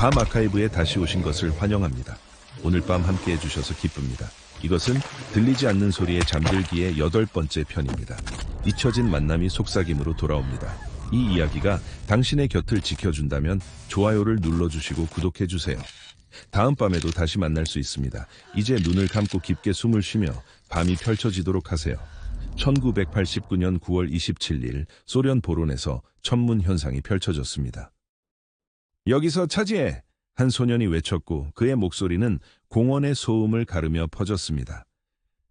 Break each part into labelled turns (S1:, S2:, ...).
S1: 밤 아카이브에 다시 오신 것을 환영합니다. 오늘 밤 함께 해주셔서 기쁩니다. 이것은 들리지 않는 소리에 잠들기의 8번째 편입니다. 잊혀진 만남이 속삭임으로 돌아옵니다. 이 이야기가 당신의 곁을 지켜준다면 좋아요를 눌러주시고 구독해주세요. 다음 밤에도 다시 만날 수 있습니다. 이제 눈을 감고 깊게 숨을 쉬며 밤이 펼쳐지도록 하세요. 1989년 9월 27일 소련 보론에서 천문 현상이 펼쳐졌습니다. 여기서 차지해! 한 소년이 외쳤고 그의 목소리는 공원의 소음을 가르며 퍼졌습니다.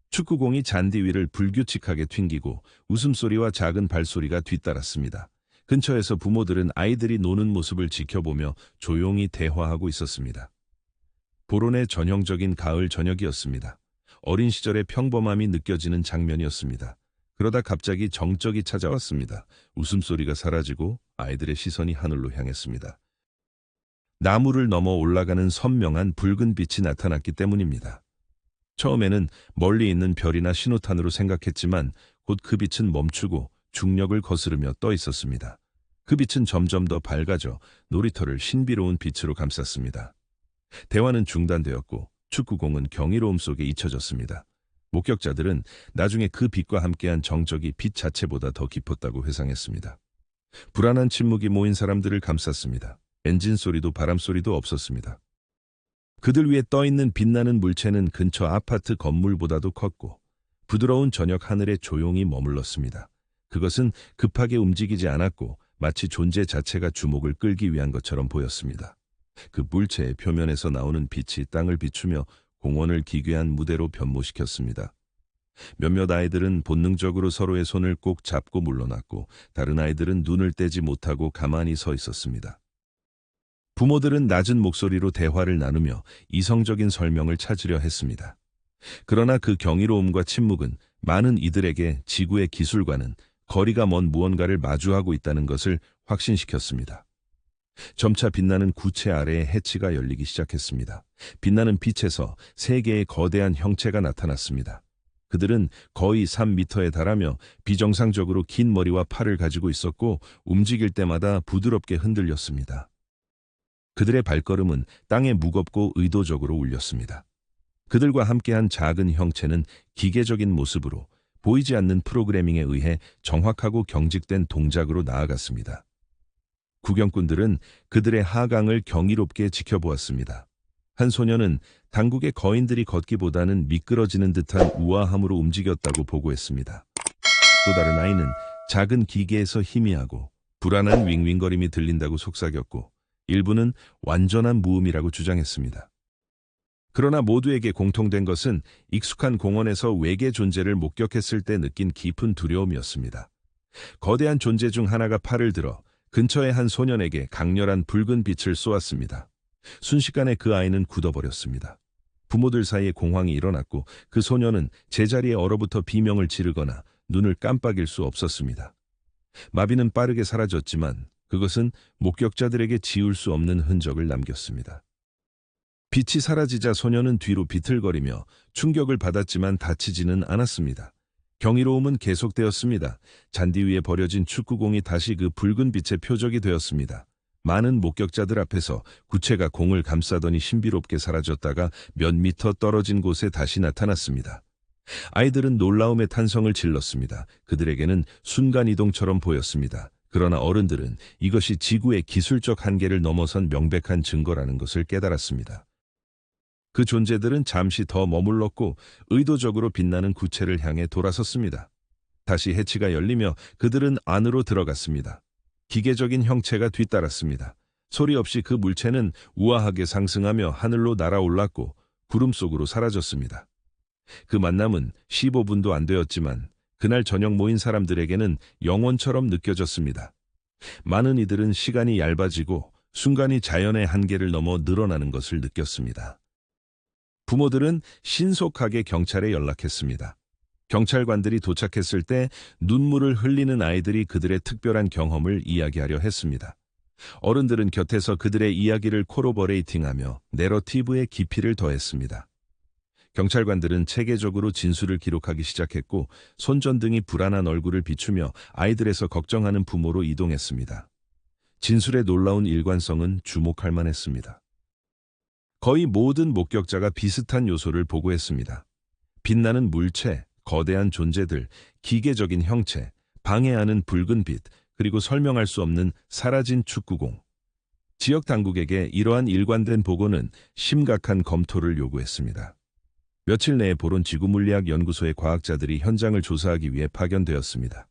S1: 축구공이 잔디 위를 불규칙하게 튕기고 웃음소리와 작은 발소리가 뒤따랐습니다. 근처에서 부모들은 아이들이 노는 모습을 지켜보며 조용히 대화하고 있었습니다. 보론의 전형적인 가을 저녁이었습니다. 어린 시절의 평범함이 느껴지는 장면이었습니다. 그러다 갑자기 정적이 찾아왔습니다. 웃음소리가 사라지고 아이들의 시선이 하늘로 향했습니다. 나무를 넘어 올라가는 선명한 붉은 빛이 나타났기 때문입니다. 처음에는 멀리 있는 별이나 신호탄으로 생각했지만 곧 그 빛은 멈추고 중력을 거스르며 떠 있었습니다. 그 빛은 점점 더 밝아져 놀이터를 신비로운 빛으로 감쌌습니다. 대화는 중단되었고 축구공은 경이로움 속에 잊혀졌습니다. 목격자들은 나중에 그 빛과 함께한 정적이 빛 자체보다 더 깊었다고 회상했습니다. 불안한 침묵이 모인 사람들을 감쌌습니다. 엔진 소리도 바람 소리도 없었습니다. 그들 위에 떠있는 빛나는 물체는 근처 아파트 건물보다도 컸고 부드러운 저녁 하늘에 조용히 머물렀습니다. 그것은 급하게 움직이지 않았고 마치 존재 자체가 주목을 끌기 위한 것처럼 보였습니다. 그 물체의 표면에서 나오는 빛이 땅을 비추며 공원을 기괴한 무대로 변모시켰습니다. 몇몇 아이들은 본능적으로 서로의 손을 꼭 잡고 물러났고 다른 아이들은 눈을 떼지 못하고 가만히 서 있었습니다. 부모들은 낮은 목소리로 대화를 나누며 이성적인 설명을 찾으려 했습니다. 그러나 그 경이로움과 침묵은 많은 이들에게 지구의 기술과는 거리가 먼 무언가를 마주하고 있다는 것을 확신시켰습니다. 점차 빛나는 구체 아래에 해치가 열리기 시작했습니다. 빛나는 빛에서 세 개의 거대한 형체가 나타났습니다. 그들은 거의 3미터에 달하며 비정상적으로 긴 머리와 팔을 가지고 있었고 움직일 때마다 부드럽게 흔들렸습니다. 그들의 발걸음은 땅에 무겁고 의도적으로 울렸습니다. 그들과 함께한 작은 형체는 기계적인 모습으로 보이지 않는 프로그래밍에 의해 정확하고 경직된 동작으로 나아갔습니다. 구경꾼들은 그들의 하강을 경이롭게 지켜보았습니다. 한 소년은 당국의 거인들이 걷기보다는 미끄러지는 듯한 우아함으로 움직였다고 보고했습니다. 또 다른 아이는 작은 기계에서 희미하고 불안한 윙윙거림이 들린다고 속삭였고 일부는 완전한 무음이라고 주장했습니다. 그러나 모두에게 공통된 것은 익숙한 공원에서 외계 존재를 목격했을 때 느낀 깊은 두려움이었습니다. 거대한 존재 중 하나가 팔을 들어 근처의 한 소년에게 강렬한 붉은 빛을 쏘았습니다. 순식간에 그 아이는 굳어버렸습니다. 부모들 사이에 공황이 일어났고 그 소년은 제자리에 얼어붙어 비명을 지르거나 눈을 깜빡일 수 없었습니다. 마비는 빠르게 사라졌지만 그것은 목격자들에게 지울 수 없는 흔적을 남겼습니다. 빛이 사라지자 소년은 뒤로 비틀거리며 충격을 받았지만 다치지는 않았습니다. 경이로움은 계속되었습니다. 잔디 위에 버려진 축구공이 다시 그 붉은 빛의 표적이 되었습니다. 많은 목격자들 앞에서 구체가 공을 감싸더니 신비롭게 사라졌다가 몇 미터 떨어진 곳에 다시 나타났습니다. 아이들은 놀라움의 탄성을 질렀습니다. 그들에게는 순간이동처럼 보였습니다. 그러나 어른들은 이것이 지구의 기술적 한계를 넘어선 명백한 증거라는 것을 깨달았습니다. 그 존재들은 잠시 더 머물렀고 의도적으로 빛나는 구체를 향해 돌아섰습니다. 다시 해치가 열리며 그들은 안으로 들어갔습니다. 기계적인 형체가 뒤따랐습니다. 소리 없이 그 물체는 우아하게 상승하며 하늘로 날아올랐고 구름 속으로 사라졌습니다. 그 만남은 15분도 안 되었지만 그날 저녁 모인 사람들에게는 영원처럼 느껴졌습니다. 많은 이들은 시간이 얇아지고 순간이 자연의 한계를 넘어 늘어나는 것을 느꼈습니다. 부모들은 신속하게 경찰에 연락했습니다. 경찰관들이 도착했을 때 눈물을 흘리는 아이들이 그들의 특별한 경험을 이야기하려 했습니다. 어른들은 곁에서 그들의 이야기를 코로버레이팅하며 내러티브의 깊이를 더했습니다. 경찰관들은 체계적으로 진술을 기록하기 시작했고 손전등이 불안한 얼굴을 비추며 아이들에서 걱정하는 부모로 이동했습니다. 진술의 놀라운 일관성은 주목할 만했습니다. 거의 모든 목격자가 비슷한 요소를 보고했습니다. 빛나는 물체, 거대한 존재들, 기계적인 형체, 방해하는 붉은 빛, 그리고 설명할 수 없는 사라진 축구공. 지역 당국에게 이러한 일관된 보고는 심각한 검토를 요구했습니다. 며칠 내에 보론 지구물리학 연구소의 과학자들이 현장을 조사하기 위해 파견되었습니다.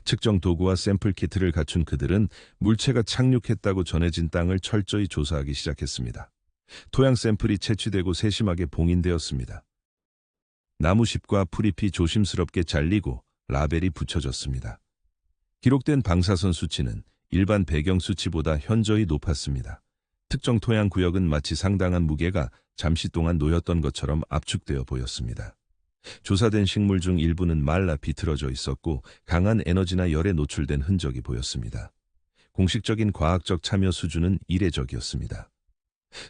S1: 측정 도구와 샘플 키트를 갖춘 그들은 물체가 착륙했다고 전해진 땅을 철저히 조사하기 시작했습니다. 토양 샘플이 채취되고 세심하게 봉인되었습니다. 나무십과 풀잎이 조심스럽게 잘리고 라벨이 붙여졌습니다. 기록된 방사선 수치는 일반 배경 수치보다 현저히 높았습니다. 특정 토양 구역은 마치 상당한 무게가 잠시 동안 놓였던 것처럼 압축되어 보였습니다. 조사된 식물 중 일부는 말라 비틀어져 있었고 강한 에너지나 열에 노출된 흔적이 보였습니다. 공식적인 과학적 참여 수준은 이례적이었습니다.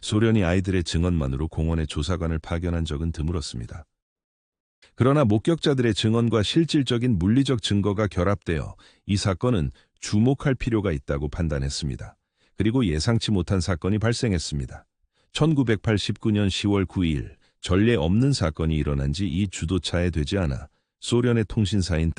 S1: 소련이 아이들의 증언만으로 공원에 조사관을 파견한 적은 드물었습니다. 그러나 목격자들의 증언과 실질적인 물리적 증거가 결합되어 이 사건은 주목할 필요가 있다고 판단했습니다. 그리고 예상치 못한 사건이 발생했습니다. 1989년 10월 9일 전례 없는 사건이 일어난 지 이 주도차에 되지 않아 소련의 통신사인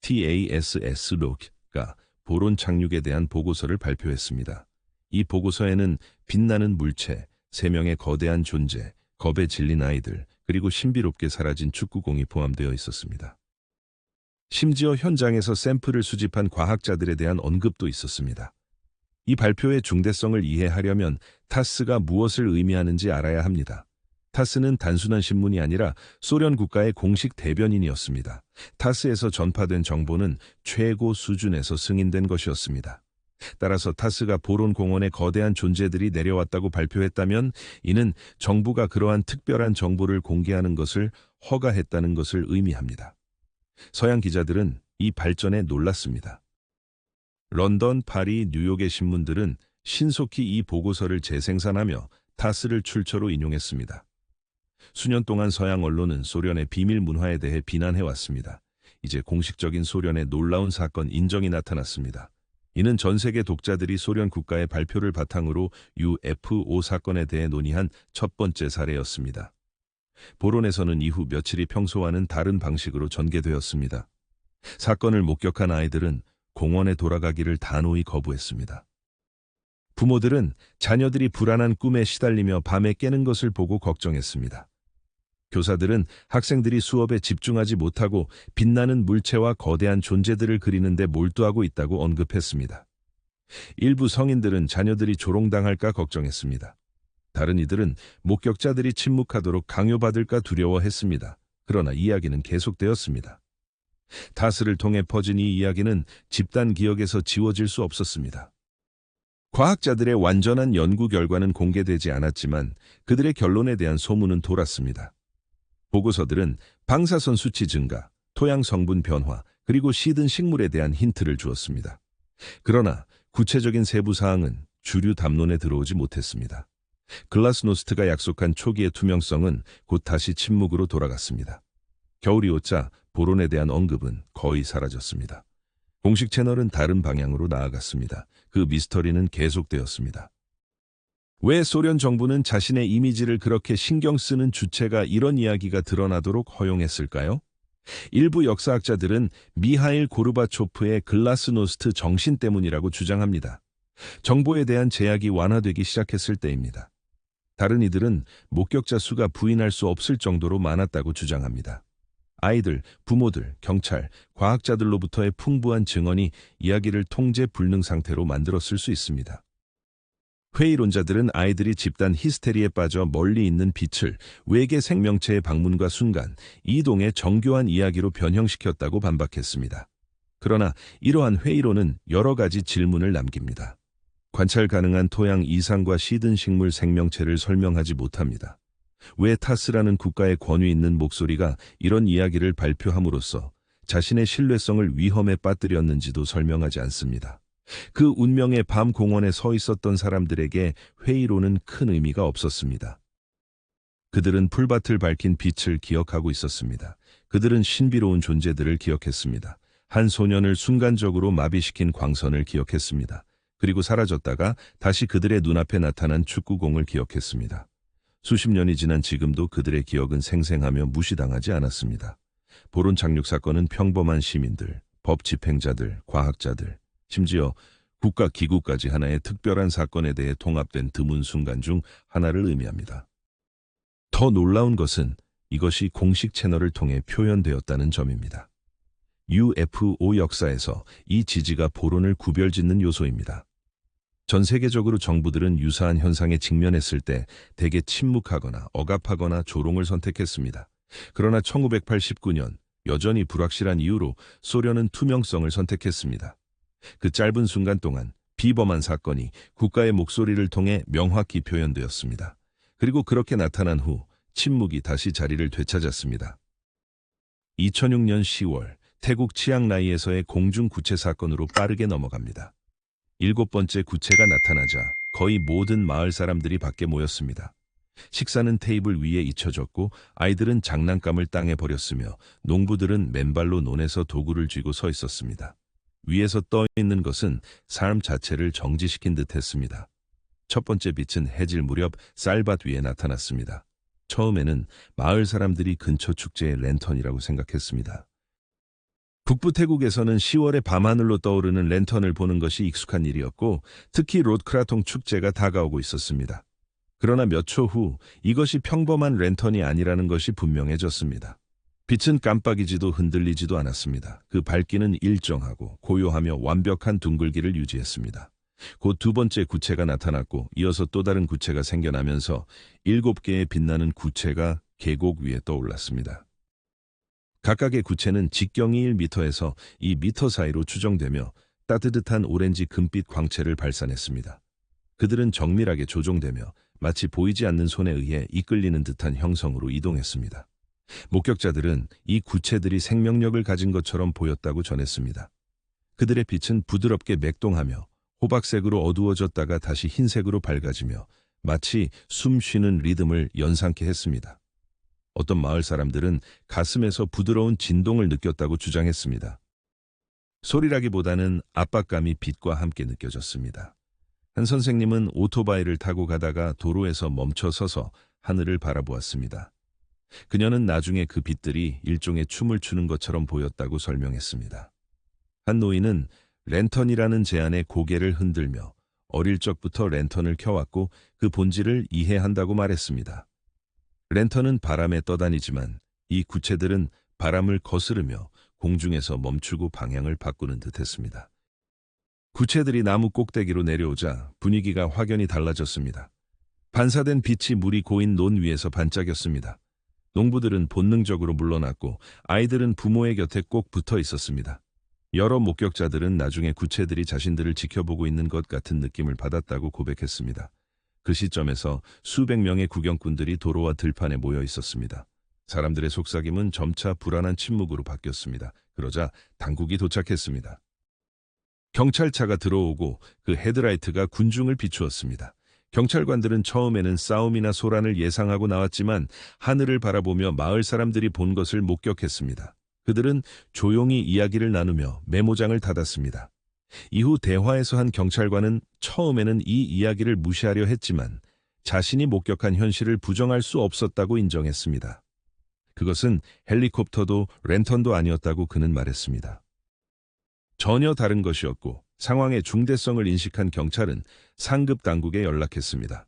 S1: TASS-가 보론 착륙에 대한 보고서를 발표했습니다. 이 보고서에는 빛나는 물체, 3명의 거대한 존재, 겁에 질린 아이들, 그리고 신비롭게 사라진 축구공이 포함되어 있었습니다. 심지어 현장에서 샘플을 수집한 과학자들에 대한 언급도 있었습니다. 이 발표의 중대성을 이해하려면 타스가 무엇을 의미하는지 알아야 합니다. 타스는 단순한 신문이 아니라 소련 국가의 공식 대변인이었습니다. 타스에서 전파된 정보는 최고 수준에서 승인된 것이었습니다. 따라서 타스가 보론 공원에 거대한 존재들이 내려왔다고 발표했다면 이는 정부가 그러한 특별한 정보를 공개하는 것을 허가했다는 것을 의미합니다. 서양 기자들은 이 발전에 놀랐습니다. 런던, 파리, 뉴욕의 신문들은 신속히 이 보고서를 재생산하며 타스를 출처로 인용했습니다. 수년 동안 서양 언론은 소련의 비밀 문화에 대해 비난해왔습니다. 이제 공식적인 소련의 놀라운 사건 인정이 나타났습니다. 이는 전 세계 독자들이 소련 국가의 발표를 바탕으로 UFO 사건에 대해 논의한 첫 번째 사례였습니다. 보론에서는 이후 며칠이 평소와는 다른 방식으로 전개되었습니다. 사건을 목격한 아이들은 공원에 돌아가기를 단호히 거부했습니다. 부모들은 자녀들이 불안한 꿈에 시달리며 밤에 깨는 것을 보고 걱정했습니다. 교사들은 학생들이 수업에 집중하지 못하고 빛나는 물체와 거대한 존재들을 그리는데 몰두하고 있다고 언급했습니다. 일부 성인들은 자녀들이 조롱당할까 걱정했습니다. 다른 이들은 목격자들이 침묵하도록 강요받을까 두려워했습니다. 그러나 이야기는 계속되었습니다. 타스를 통해 퍼진 이 이야기는 집단 기억에서 지워질 수 없었습니다. 과학자들의 완전한 연구 결과는 공개되지 않았지만 그들의 결론에 대한 소문은 돌았습니다. 보고서들은 방사선 수치 증가, 토양 성분 변화, 그리고 시든 식물에 대한 힌트를 주었습니다. 그러나 구체적인 세부 사항은 주류 담론에 들어오지 못했습니다. 글라스노스트가 약속한 초기의 투명성은 곧 다시 침묵으로 돌아갔습니다. 겨울이 오자 보론에 대한 언급은 거의 사라졌습니다. 공식 채널은 다른 방향으로 나아갔습니다. 그 미스터리는 계속되었습니다. 왜 소련 정부는 자신의 이미지를 그렇게 신경 쓰는 주체가 이런 이야기가 드러나도록 허용했을까요? 일부 역사학자들은 미하일 고르바초프의 글라스노스트 정신 때문이라고 주장합니다. 정보에 대한 제약이 완화되기 시작했을 때입니다. 다른 이들은 목격자 수가 부인할 수 없을 정도로 많았다고 주장합니다. 아이들, 부모들, 경찰, 과학자들로부터의 풍부한 증언이 이야기를 통제 불능 상태로 만들었을 수 있습니다. 회의론자들은 아이들이 집단 히스테리에 빠져 멀리 있는 빛을 외계 생명체의 방문과 순간 이동의 정교한 이야기로 변형시켰다고 반박했습니다. 그러나 이러한 회의론은 여러 가지 질문을 남깁니다. 관찰 가능한 토양 이상과 시든 식물 생명체를 설명하지 못합니다. 왜 타스라는 국가의 권위 있는 목소리가 이런 이야기를 발표함으로써 자신의 신뢰성을 위험에 빠뜨렸는지도 설명하지 않습니다. 그 운명의 밤 공원에 서 있었던 사람들에게 회의로는 큰 의미가 없었습니다. 그들은 풀밭을 밝힌 빛을 기억하고 있었습니다. 그들은 신비로운 존재들을 기억했습니다. 한 소년을 순간적으로 마비시킨 광선을 기억했습니다. 그리고 사라졌다가 다시 그들의 눈앞에 나타난 축구공을 기억했습니다. 수십 년이 지난 지금도 그들의 기억은 생생하며 무시당하지 않았습니다. 보론 착륙 사건은 평범한 시민들, 법 집행자들, 과학자들, 심지어 국가 기구까지 하나의 특별한 사건에 대해 통합된 드문 순간 중 하나를 의미합니다. 더 놀라운 것은 이것이 공식 채널을 통해 표현되었다는 점입니다. UFO 역사에서 이 지지가 보론을 구별짓는 요소입니다. 전 세계적으로 정부들은 유사한 현상에 직면했을 때 대개 침묵하거나 억압하거나 조롱을 선택했습니다. 그러나 1989년 여전히 불확실한 이유로 소련은 투명성을 선택했습니다. 그 짧은 순간 동안 비범한 사건이 국가의 목소리를 통해 명확히 표현되었습니다. 그리고 그렇게 나타난 후 침묵이 다시 자리를 되찾았습니다. 2006년 10월 태국 치앙라이에서의 공중 구체 사건으로 빠르게 넘어갑니다. 7번째 구체가 나타나자 거의 모든 마을 사람들이 밖에 모였습니다. 식사는 테이블 위에 잊혀졌고 아이들은 장난감을 땅에 버렸으며 농부들은 맨발로 논에서 도구를 쥐고 서 있었습니다. 위에서 떠 있는 것은 삶 자체를 정지시킨 듯 했습니다. 첫 번째 빛은 해질 무렵 쌀밭 위에 나타났습니다. 처음에는 마을 사람들이 근처 축제의 랜턴이라고 생각했습니다. 북부 태국에서는 10월의 밤하늘로 떠오르는 랜턴을 보는 것이 익숙한 일이었고 특히 롯크라통 축제가 다가오고 있었습니다. 그러나 몇 초 후 이것이 평범한 랜턴이 아니라는 것이 분명해졌습니다. 빛은 깜빡이지도 흔들리지도 않았습니다. 그 밝기는 일정하고 고요하며 완벽한 둥글기를 유지했습니다. 곧 두 번째 구체가 나타났고 이어서 또 다른 구체가 생겨나면서 7개의 빛나는 구체가 계곡 위에 떠올랐습니다. 각각의 구체는 직경이 1m에서 2m 사이로 추정되며 따뜻한 오렌지 금빛 광채를 발산했습니다. 그들은 정밀하게 조종되며 마치 보이지 않는 손에 의해 이끌리는 듯한 형성으로 이동했습니다. 목격자들은 이 구체들이 생명력을 가진 것처럼 보였다고 전했습니다. 그들의 빛은 부드럽게 맥동하며 호박색으로 어두워졌다가 다시 흰색으로 밝아지며 마치 숨 쉬는 리듬을 연상케 했습니다. 어떤 마을 사람들은 가슴에서 부드러운 진동을 느꼈다고 주장했습니다. 소리라기보다는 압박감이 빛과 함께 느껴졌습니다. 한 선생님은 오토바이를 타고 가다가 도로에서 멈춰 서서 하늘을 바라보았습니다. 그녀는 나중에 그 빛들이 일종의 춤을 추는 것처럼 보였다고 설명했습니다. 한 노인은 랜턴이라는 제안에 고개를 흔들며 어릴 적부터 랜턴을 켜왔고 그 본질을 이해한다고 말했습니다. 랜턴은 바람에 떠다니지만 이 구체들은 바람을 거스르며 공중에서 멈추고 방향을 바꾸는 듯했습니다. 구체들이 나무 꼭대기로 내려오자 분위기가 확연히 달라졌습니다. 반사된 빛이 물이 고인 논 위에서 반짝였습니다. 농부들은 본능적으로 물러났고 아이들은 부모의 곁에 꼭 붙어 있었습니다. 여러 목격자들은 나중에 구체들이 자신들을 지켜보고 있는 것 같은 느낌을 받았다고 고백했습니다. 그 시점에서 수백 명의 구경꾼들이 도로와 들판에 모여 있었습니다. 사람들의 속삭임은 점차 불안한 침묵으로 바뀌었습니다. 그러자 당국이 도착했습니다. 경찰차가 들어오고 그 헤드라이트가 군중을 비추었습니다. 경찰관들은 처음에는 싸움이나 소란을 예상하고 나왔지만 하늘을 바라보며 마을 사람들이 본 것을 목격했습니다. 그들은 조용히 이야기를 나누며 메모장을 닫았습니다. 이후 대화에서 한 경찰관은 처음에는 이 이야기를 무시하려 했지만 자신이 목격한 현실을 부정할 수 없었다고 인정했습니다. 그것은 헬리콥터도 랜턴도 아니었다고 그는 말했습니다. 전혀 다른 것이었고 상황의 중대성을 인식한 경찰은 상급 당국에 연락했습니다.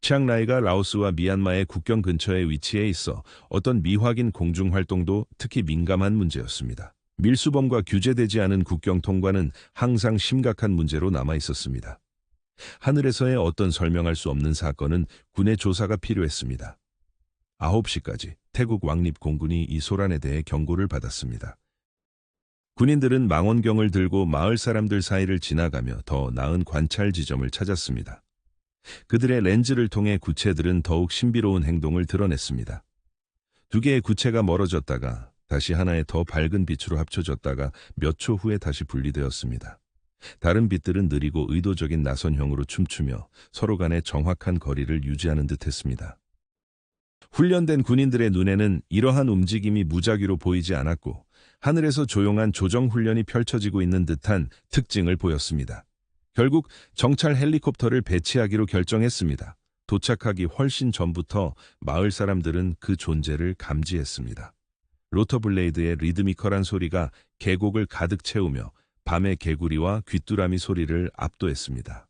S1: 치앙라이가 라오스와 미얀마의 국경 근처에 위치해 있어 어떤 미확인 공중 활동도 특히 민감한 문제였습니다. 밀수범과 규제되지 않은 국경 통과는 항상 심각한 문제로 남아 있었습니다. 하늘에서의 어떤 설명할 수 없는 사건은 군의 조사가 필요했습니다. 9시까지 태국 왕립공군이 이 소란에 대해 경고를 받았습니다. 군인들은 망원경을 들고 마을 사람들 사이를 지나가며 더 나은 관찰 지점을 찾았습니다. 그들의 렌즈를 통해 구체들은 더욱 신비로운 행동을 드러냈습니다. 두 개의 구체가 멀어졌다가 다시 하나의 더 밝은 빛으로 합쳐졌다가 몇 초 후에 다시 분리되었습니다. 다른 빛들은 느리고 의도적인 나선형으로 춤추며 서로 간의 정확한 거리를 유지하는 듯했습니다. 훈련된 군인들의 눈에는 이러한 움직임이 무작위로 보이지 않았고 하늘에서 조용한 조정 훈련이 펼쳐지고 있는 듯한 특징을 보였습니다. 결국 정찰 헬리콥터를 배치하기로 결정했습니다. 도착하기 훨씬 전부터 마을 사람들은 그 존재를 감지했습니다. 로터블레이드의 리드미컬한 소리가 계곡을 가득 채우며 밤의 개구리와 귀뚜라미 소리를 압도했습니다.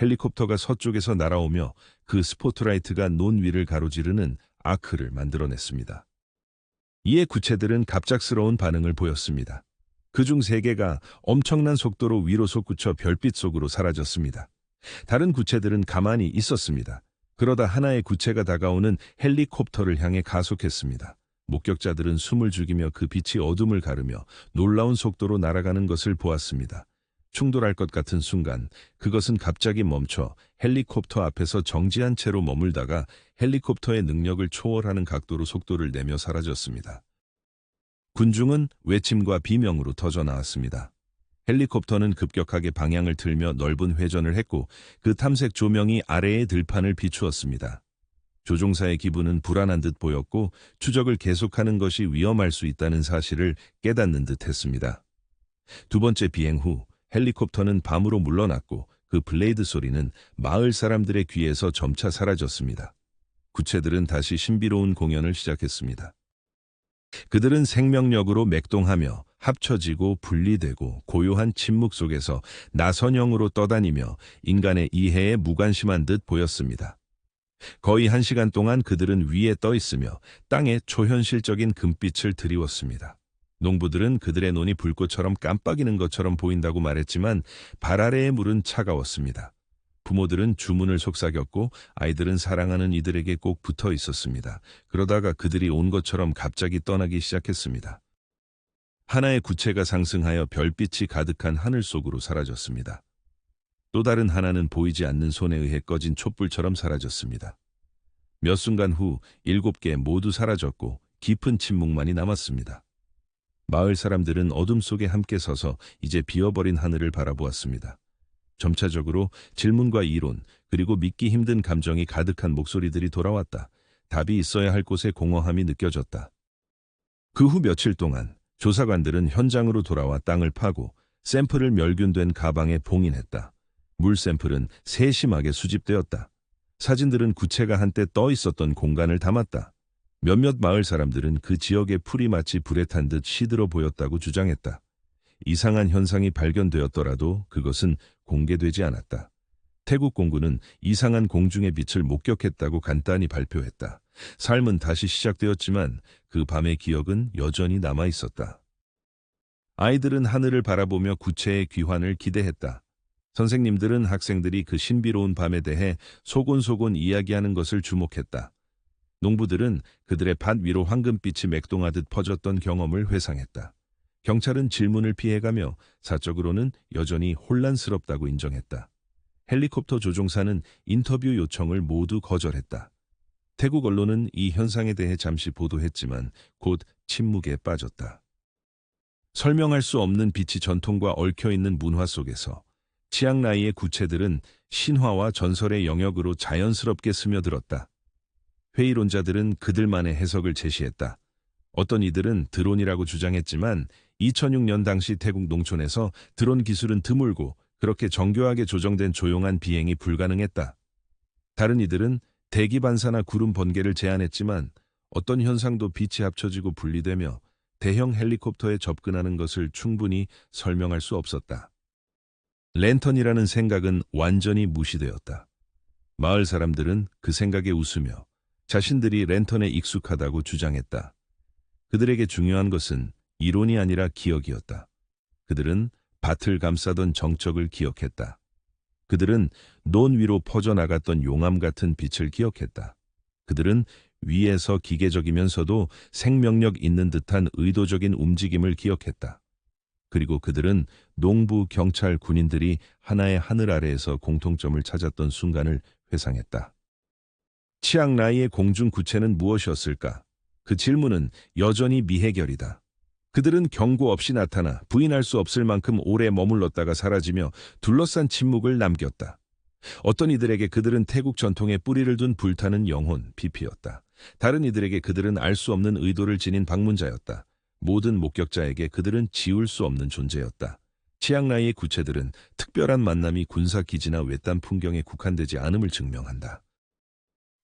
S1: 헬리콥터가 서쪽에서 날아오며 그 스포트라이트가 논 위를 가로지르는 아크를 만들어냈습니다. 이에 구체들은 갑작스러운 반응을 보였습니다. 그중 3개가 엄청난 속도로 위로 솟구쳐 별빛 속으로 사라졌습니다. 다른 구체들은 가만히 있었습니다. 그러다 하나의 구체가 다가오는 헬리콥터를 향해 가속했습니다. 목격자들은 숨을 죽이며 그 빛이 어둠을 가르며 놀라운 속도로 날아가는 것을 보았습니다. 충돌할 것 같은 순간 그것은 갑자기 멈춰 헬리콥터 앞에서 정지한 채로 머물다가 헬리콥터의 능력을 초월하는 각도로 속도를 내며 사라졌습니다. 군중은 외침과 비명으로 터져나왔습니다. 헬리콥터는 급격하게 방향을 틀며 넓은 회전을 했고 그 탐색 조명이 아래의 들판을 비추었습니다. 조종사의 기분은 불안한 듯 보였고 추적을 계속하는 것이 위험할 수 있다는 사실을 깨닫는 듯 했습니다. 2번째 비행 후 헬리콥터는 밤으로 물러났고 그 블레이드 소리는 마을 사람들의 귀에서 점차 사라졌습니다. 구체들은 다시 신비로운 공연을 시작했습니다. 그들은 생명력으로 맥동하며 합쳐지고 분리되고 고요한 침묵 속에서 나선형으로 떠다니며 인간의 이해에 무관심한 듯 보였습니다. 거의 1시간 동안 그들은 위에 떠 있으며 땅에 초현실적인 금빛을 드리웠습니다. 농부들은 그들의 눈이 불꽃처럼 깜빡이는 것처럼 보인다고 말했지만 발 아래의 물은 차가웠습니다. 부모들은 주문을 속삭였고 아이들은 사랑하는 이들에게 꼭 붙어 있었습니다. 그러다가 그들이 온 것처럼 갑자기 떠나기 시작했습니다. 하나의 구체가 상승하여 별빛이 가득한 하늘 속으로 사라졌습니다. 또 다른 하나는 보이지 않는 손에 의해 꺼진 촛불처럼 사라졌습니다. 몇 순간 후 7개 모두 사라졌고 깊은 침묵만이 남았습니다. 마을 사람들은 어둠 속에 함께 서서 이제 비어버린 하늘을 바라보았습니다. 점차적으로 질문과 이론, 그리고 믿기 힘든 감정이 가득한 목소리들이 돌아왔다. 답이 있어야 할 곳에 공허함이 느껴졌다. 그 후 며칠 동안 조사관들은 현장으로 돌아와 땅을 파고 샘플을 멸균된 가방에 봉인했다. 물 샘플은 세심하게 수집되었다. 사진들은 구체가 한때 떠 있었던 공간을 담았다. 몇몇 마을 사람들은 그 지역의 풀이 마치 불에 탄 듯 시들어 보였다고 주장했다. 이상한 현상이 발견되었더라도 그것은 공개되지 않았다. 태국 공군은 이상한 공중의 빛을 목격했다고 간단히 발표했다. 삶은 다시 시작되었지만 그 밤의 기억은 여전히 남아 있었다. 아이들은 하늘을 바라보며 구체의 귀환을 기대했다. 선생님들은 학생들이 그 신비로운 밤에 대해 소곤소곤 이야기하는 것을 주목했다. 농부들은 그들의 밭 위로 황금빛이 맥동하듯 퍼졌던 경험을 회상했다. 경찰은 질문을 피해가며 사적으로는 여전히 혼란스럽다고 인정했다. 헬리콥터 조종사는 인터뷰 요청을 모두 거절했다. 태국 언론은 이 현상에 대해 잠시 보도했지만 곧 침묵에 빠졌다. 설명할 수 없는 빛이 전통과 얽혀있는 문화 속에서 치앙라이의 구체들은 신화와 전설의 영역으로 자연스럽게 스며들었다. 회의론자들은 그들만의 해석을 제시했다. 어떤 이들은 드론이라고 주장했지만 2006년 당시 태국 농촌에서 드론 기술은 드물고 그렇게 정교하게 조정된 조용한 비행이 불가능했다. 다른 이들은 대기 반사나 구름 번개를 제안했지만 어떤 현상도 빛이 합쳐지고 분리되며 대형 헬리콥터에 접근하는 것을 충분히 설명할 수 없었다. 랜턴이라는 생각은 완전히 무시되었다. 마을 사람들은 그 생각에 웃으며 자신들이 랜턴에 익숙하다고 주장했다. 그들에게 중요한 것은 이론이 아니라 기억이었다. 그들은 밭을 감싸던 정적을 기억했다. 그들은 논 위로 퍼져나갔던 용암 같은 빛을 기억했다. 그들은 위에서 기계적이면서도 생명력 있는 듯한 의도적인 움직임을 기억했다. 그리고 그들은 농부, 경찰, 군인들이 하나의 하늘 아래에서 공통점을 찾았던 순간을 회상했다. 치앙라이의 공중 구체는 무엇이었을까? 그 질문은 여전히 미해결이다. 그들은 경고 없이 나타나 부인할 수 없을 만큼 오래 머물렀다가 사라지며 둘러싼 침묵을 남겼다. 어떤 이들에게 그들은 태국 전통에 뿌리를 둔 불타는 영혼, PP였다. 다른 이들에게 그들은 알 수 없는 의도를 지닌 방문자였다. 모든 목격자에게 그들은 지울 수 없는 존재였다. 치앙라이의 구체들은 특별한 만남이 군사기지나 외딴 풍경에 국한되지 않음을 증명한다.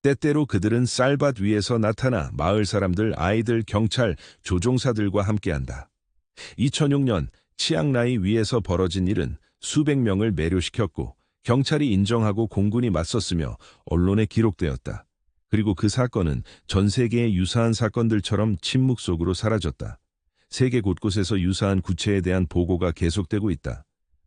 S1: 때때로 그들은 쌀밭 위에서 나타나 마을 사람들, 아이들, 경찰, 조종사들과 함께한다. 2006년 치앙라이 위에서 벌어진 일은 수백 명을 매료시켰고 경찰이 인정하고 공군이 맞섰으며 언론에 기록되었다. 그리고 그 사건은 전 세계의 유사한 사건들처럼 침묵 속으로 사라졌다. 세계 곳곳에서 유사한 구체에 대한 보고가 계속되고 있다.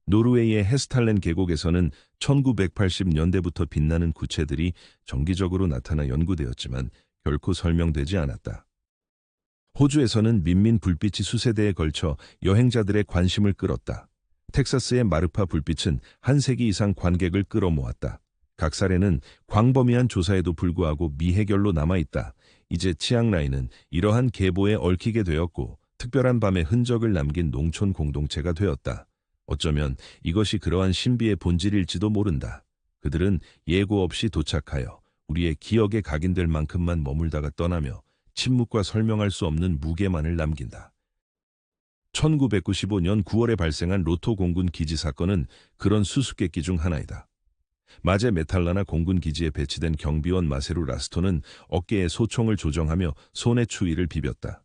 S1: 노르웨이의 헤스탈렌 계곡에서는 1980년대부터 빛나는 구체들이 정기적으로 나타나 연구되었지만 결코 설명되지 않았다. 호주에서는 민민 불빛이 수세대에 걸쳐 여행자들의 관심을 끌었다. 텍사스의 마르파 불빛은 한 세기 이상 관객을 끌어모았다. 각 사례는 광범위한 조사에도 불구하고 미해결로 남아있다. 이제 치앙라이는 이러한 계보에 얽히게 되었고 특별한 밤의 흔적을 남긴 농촌 공동체가 되었다. 어쩌면 이것이 그러한 신비의 본질일지도 모른다. 그들은 예고 없이 도착하여 우리의 기억에 각인될 만큼만 머물다가 떠나며 침묵과 설명할 수 없는 무게만을 남긴다. 1995년 9월에 발생한 로토 공군 기지 사건은 그런 수수께끼 중 하나이다. 마제 메탈라나 공군 기지에 배치된 경비원 마세루 라스토는 어깨에 소총을 조정하며 손에 추위를 비볐다.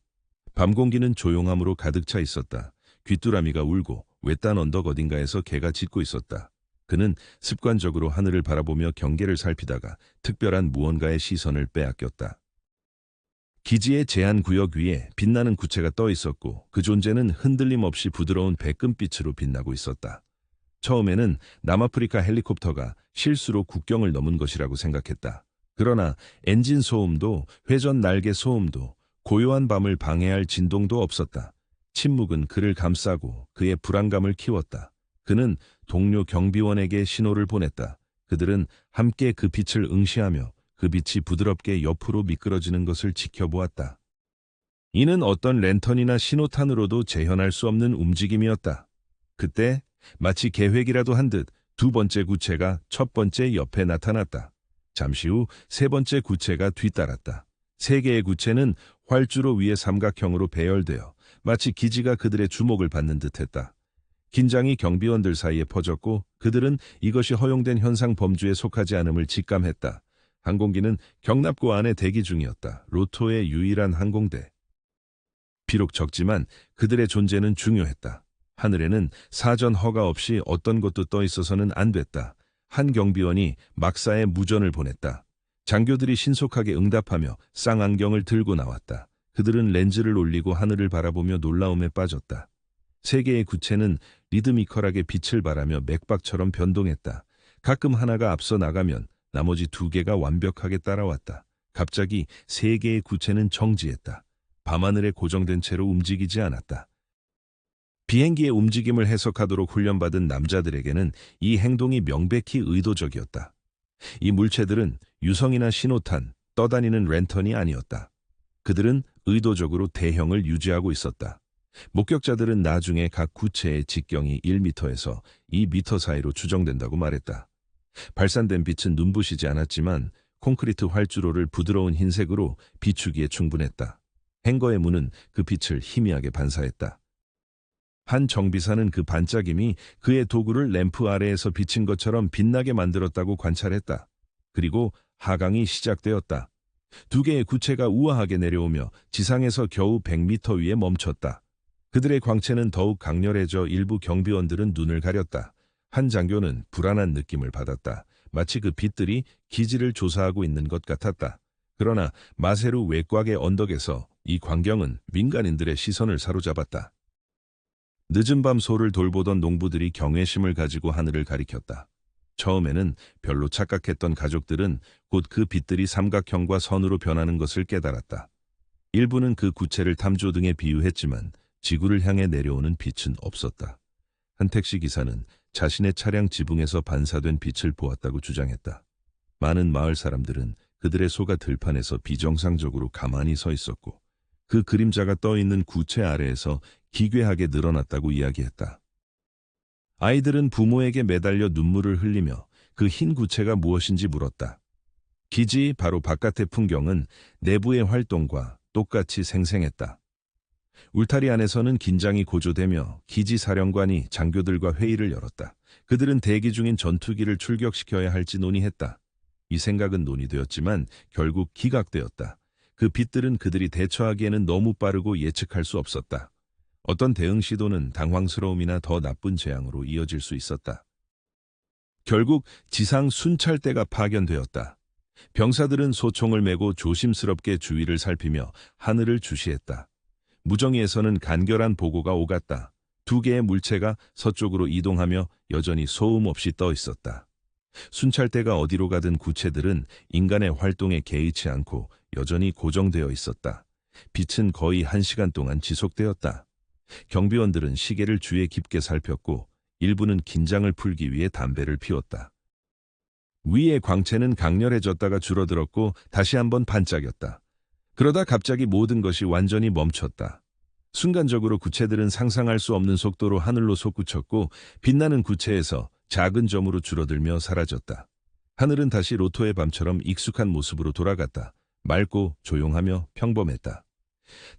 S1: 밤 공기는 조용함으로 가득 차 있었다. 귀뚜라미가 울고 외딴 언덕 어딘가에서 개가 짖고 있었다. 그는 습관적으로 하늘을 바라보며 경계를 살피다가 특별한 무언가의 시선을 빼앗겼다. 기지의 제한구역 위에 빛나는 구체가 떠 있었고 그 존재는 흔들림 없이 부드러운 백금빛으로 빛나고 있었다. 처음에는 남아프리카 헬리콥터가 실수로 국경을 넘은 것이라고 생각했다. 그러나 엔진 소음도 회전 날개 소음도 고요한 밤을 방해할 진동도 없었다. 침묵은 그를 감싸고 그의 불안감을 키웠다. 그는 동료 경비원에게 신호를 보냈다. 그들은 함께 그 빛을 응시하며 그 빛이 부드럽게 옆으로 미끄러지는 것을 지켜보았다. 이는 어떤 랜턴이나 신호탄으로도 재현할 수 없는 움직임이었다. 그때 마치 계획이라도 한 듯 두 번째 구체가 첫 번째 옆에 나타났다. 잠시 후 세 번째 구체가 뒤따랐다. 세 개의 구체는 활주로 위에 삼각형으로 배열되어 마치 기지가 그들의 주목을 받는 듯했다. 긴장이 경비원들 사이에 퍼졌고 그들은 이것이 허용된 현상 범주에 속하지 않음을 직감했다. 항공기는 경납고 안에 대기 중이었다. 로토의 유일한 항공대. 비록 적지만 그들의 존재는 중요했다. 하늘에는 사전 허가 없이 어떤 것도 떠 있어서는 안 됐다. 한 경비원이 막사에 무전을 보냈다. 장교들이 신속하게 응답하며 쌍안경을 들고 나왔다. 그들은 렌즈를 올리고 하늘을 바라보며 놀라움에 빠졌다. 세 개의 구체는 리드미컬하게 빛을 발하며 맥박처럼 변동했다. 가끔 하나가 앞서 나가면 나머지 두 개가 완벽하게 따라왔다. 갑자기 세 개의 구체는 정지했다. 밤하늘에 고정된 채로 움직이지 않았다. 비행기의 움직임을 해석하도록 훈련받은 남자들에게는 이 행동이 명백히 의도적이었다. 이 물체들은 유성이나 신호탄, 떠다니는 랜턴이 아니었다. 그들은 의도적으로 대형을 유지하고 있었다. 목격자들은 나중에 각 구체의 직경이 1m에서 2m 사이로 추정된다고 말했다. 발산된 빛은 눈부시지 않았지만 콘크리트 활주로를 부드러운 흰색으로 비추기에 충분했다. 행거의 문은 그 빛을 희미하게 반사했다. 한 정비사는 그 반짝임이 그의 도구를 램프 아래에서 비친 것처럼 빛나게 만들었다고 관찰했다. 그리고 하강이 시작되었다. 두 개의 구체가 우아하게 내려오며 지상에서 겨우 100m 위에 멈췄다. 그들의 광채는 더욱 강렬해져 일부 경비원들은 눈을 가렸다. 한 장교는 불안한 느낌을 받았다. 마치 그 빛들이 기지를 조사하고 있는 것 같았다. 그러나 마세루 외곽의 언덕에서 이 광경은 민간인들의 시선을 사로잡았다. 늦은 밤 소를 돌보던 농부들이 경외심을 가지고 하늘을 가리켰다. 처음에는 별로 착각했던 가족들은 곧 그 빛들이 삼각형과 선으로 변하는 것을 깨달았다. 일부는 그 구체를 탐조 등에 비유했지만 지구를 향해 내려오는 빛은 없었다. 한 택시 기사는 자신의 차량 지붕에서 반사된 빛을 보았다고 주장했다. 많은 마을 사람들은 그들의 소가 들판에서 비정상적으로 가만히 서 있었고 그 그림자가 떠 있는 구체 아래에서 기괴하게 늘어났다고 이야기했다. 아이들은 부모에게 매달려 눈물을 흘리며 그 흰 구체가 무엇인지 물었다. 기지 바로 바깥의 풍경은 내부의 활동과 똑같이 생생했다. 울타리 안에서는 긴장이 고조되며 기지 사령관이 장교들과 회의를 열었다. 그들은 대기 중인 전투기를 출격시켜야 할지 논의했다. 이 생각은 논의되었지만 결국 기각되었다. 그 빛들은 그들이 대처하기에는 너무 빠르고 예측할 수 없었다. 어떤 대응 시도는 당황스러움이나 더 나쁜 재앙으로 이어질 수 있었다. 결국 지상 순찰대가 파견되었다. 병사들은 소총을 메고 조심스럽게 주위를 살피며 하늘을 주시했다. 무정위에서는 간결한 보고가 오갔다. 두 개의 물체가 서쪽으로 이동하며 여전히 소음 없이 떠 있었다. 순찰대가 어디로 가든 구체들은 인간의 활동에 개의치 않고 여전히 고정되어 있었다. 빛은 거의 1시간 동안 지속되었다. 경비원들은 시계를 주위에 깊게 살폈고 일부는 긴장을 풀기 위해 담배를 피웠다. 위의 광채는 강렬해졌다가 줄어들었고 다시 한번 반짝였다. 그러다 갑자기 모든 것이 완전히 멈췄다. 순간적으로 구체들은 상상할 수 없는 속도로 하늘로 솟구쳤고 빛나는 구체에서 작은 점으로 줄어들며 사라졌다. 하늘은 다시 로토의 밤처럼 익숙한 모습으로 돌아갔다. 맑고 조용하며 평범했다.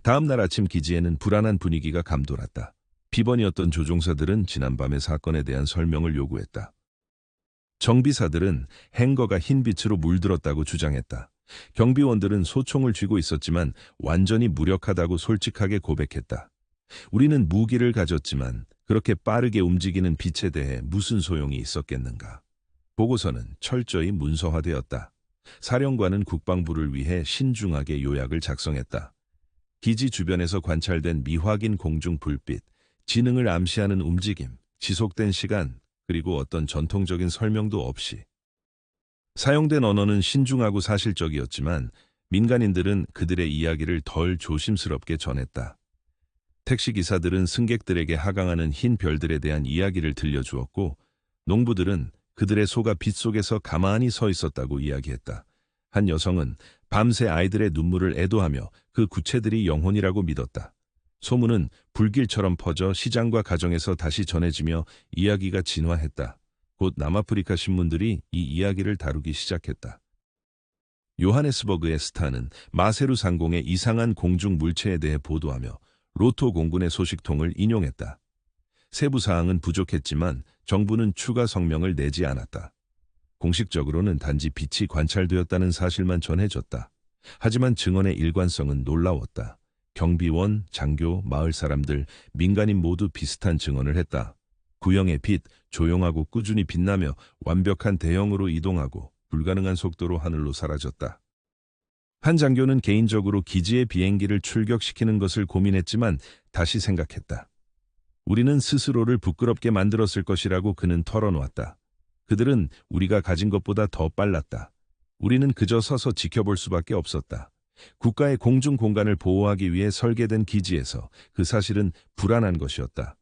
S1: 다음 날 아침 기지에는 불안한 분위기가 감돌았다. 비번이었던 조종사들은 지난밤의 사건에 대한 설명을 요구했다. 정비사들은 행거가 흰빛으로 물들었다고 주장했다. 경비원들은 소총을 쥐고 있었지만 완전히 무력하다고 솔직하게 고백했다. 우리는 무기를 가졌지만 그렇게 빠르게 움직이는 빛에 대해 무슨 소용이 있었겠는가. 보고서는 철저히 문서화되었다. 사령관은 국방부를 위해 신중하게 요약을 작성했다. 기지 주변에서 관찰된 미확인 공중 불빛, 지능을 암시하는 움직임, 지속된 시간, 그리고 어떤 전통적인 설명도 없이. 사용된 언어는 신중하고 사실적이었지만 민간인들은 그들의 이야기를 덜 조심스럽게 전했다. 택시기사들은 승객들에게 하강하는 흰 별들에 대한 이야기를 들려주었고 농부들은 그들의 소가 빛 속에서 가만히 서 있었다고 이야기했다. 한 여성은 밤새 아이들의 눈물을 애도하며 그 구체들이 영혼이라고 믿었다. 소문은 불길처럼 퍼져 시장과 가정에서 다시 전해지며 이야기가 진화했다. 곧 남아프리카 신문들이 이 이야기를 다루기 시작했다. 요하네스버그의 스타는 마세루 상공의 이상한 공중 물체에 대해 보도하며 로토 공군의 소식통을 인용했다. 세부 사항은 부족했지만 정부는 추가 성명을 내지 않았다. 공식적으로는 단지 빛이 관찰되었다는 사실만 전해졌다. 하지만 증언의 일관성은 놀라웠다. 경비원, 장교, 마을 사람들, 민간인 모두 비슷한 증언을 했다. 구형의 빛, 조용하고 꾸준히 빛나며 완벽한 대형으로 이동하고 불가능한 속도로 하늘로 사라졌다. 한 장교는 개인적으로 기지의 비행기를 출격시키는 것을 고민했지만 다시 생각했다. 우리는 스스로를 부끄럽게 만들었을 것이라고 그는 털어놓았다. 그들은 우리가 가진 것보다 더 빨랐다. 우리는 그저 서서 지켜볼 수밖에 없었다. 국가의 공중 공간을 보호하기 위해 설계된 기지에서 그 사실은 불안한 것이었다.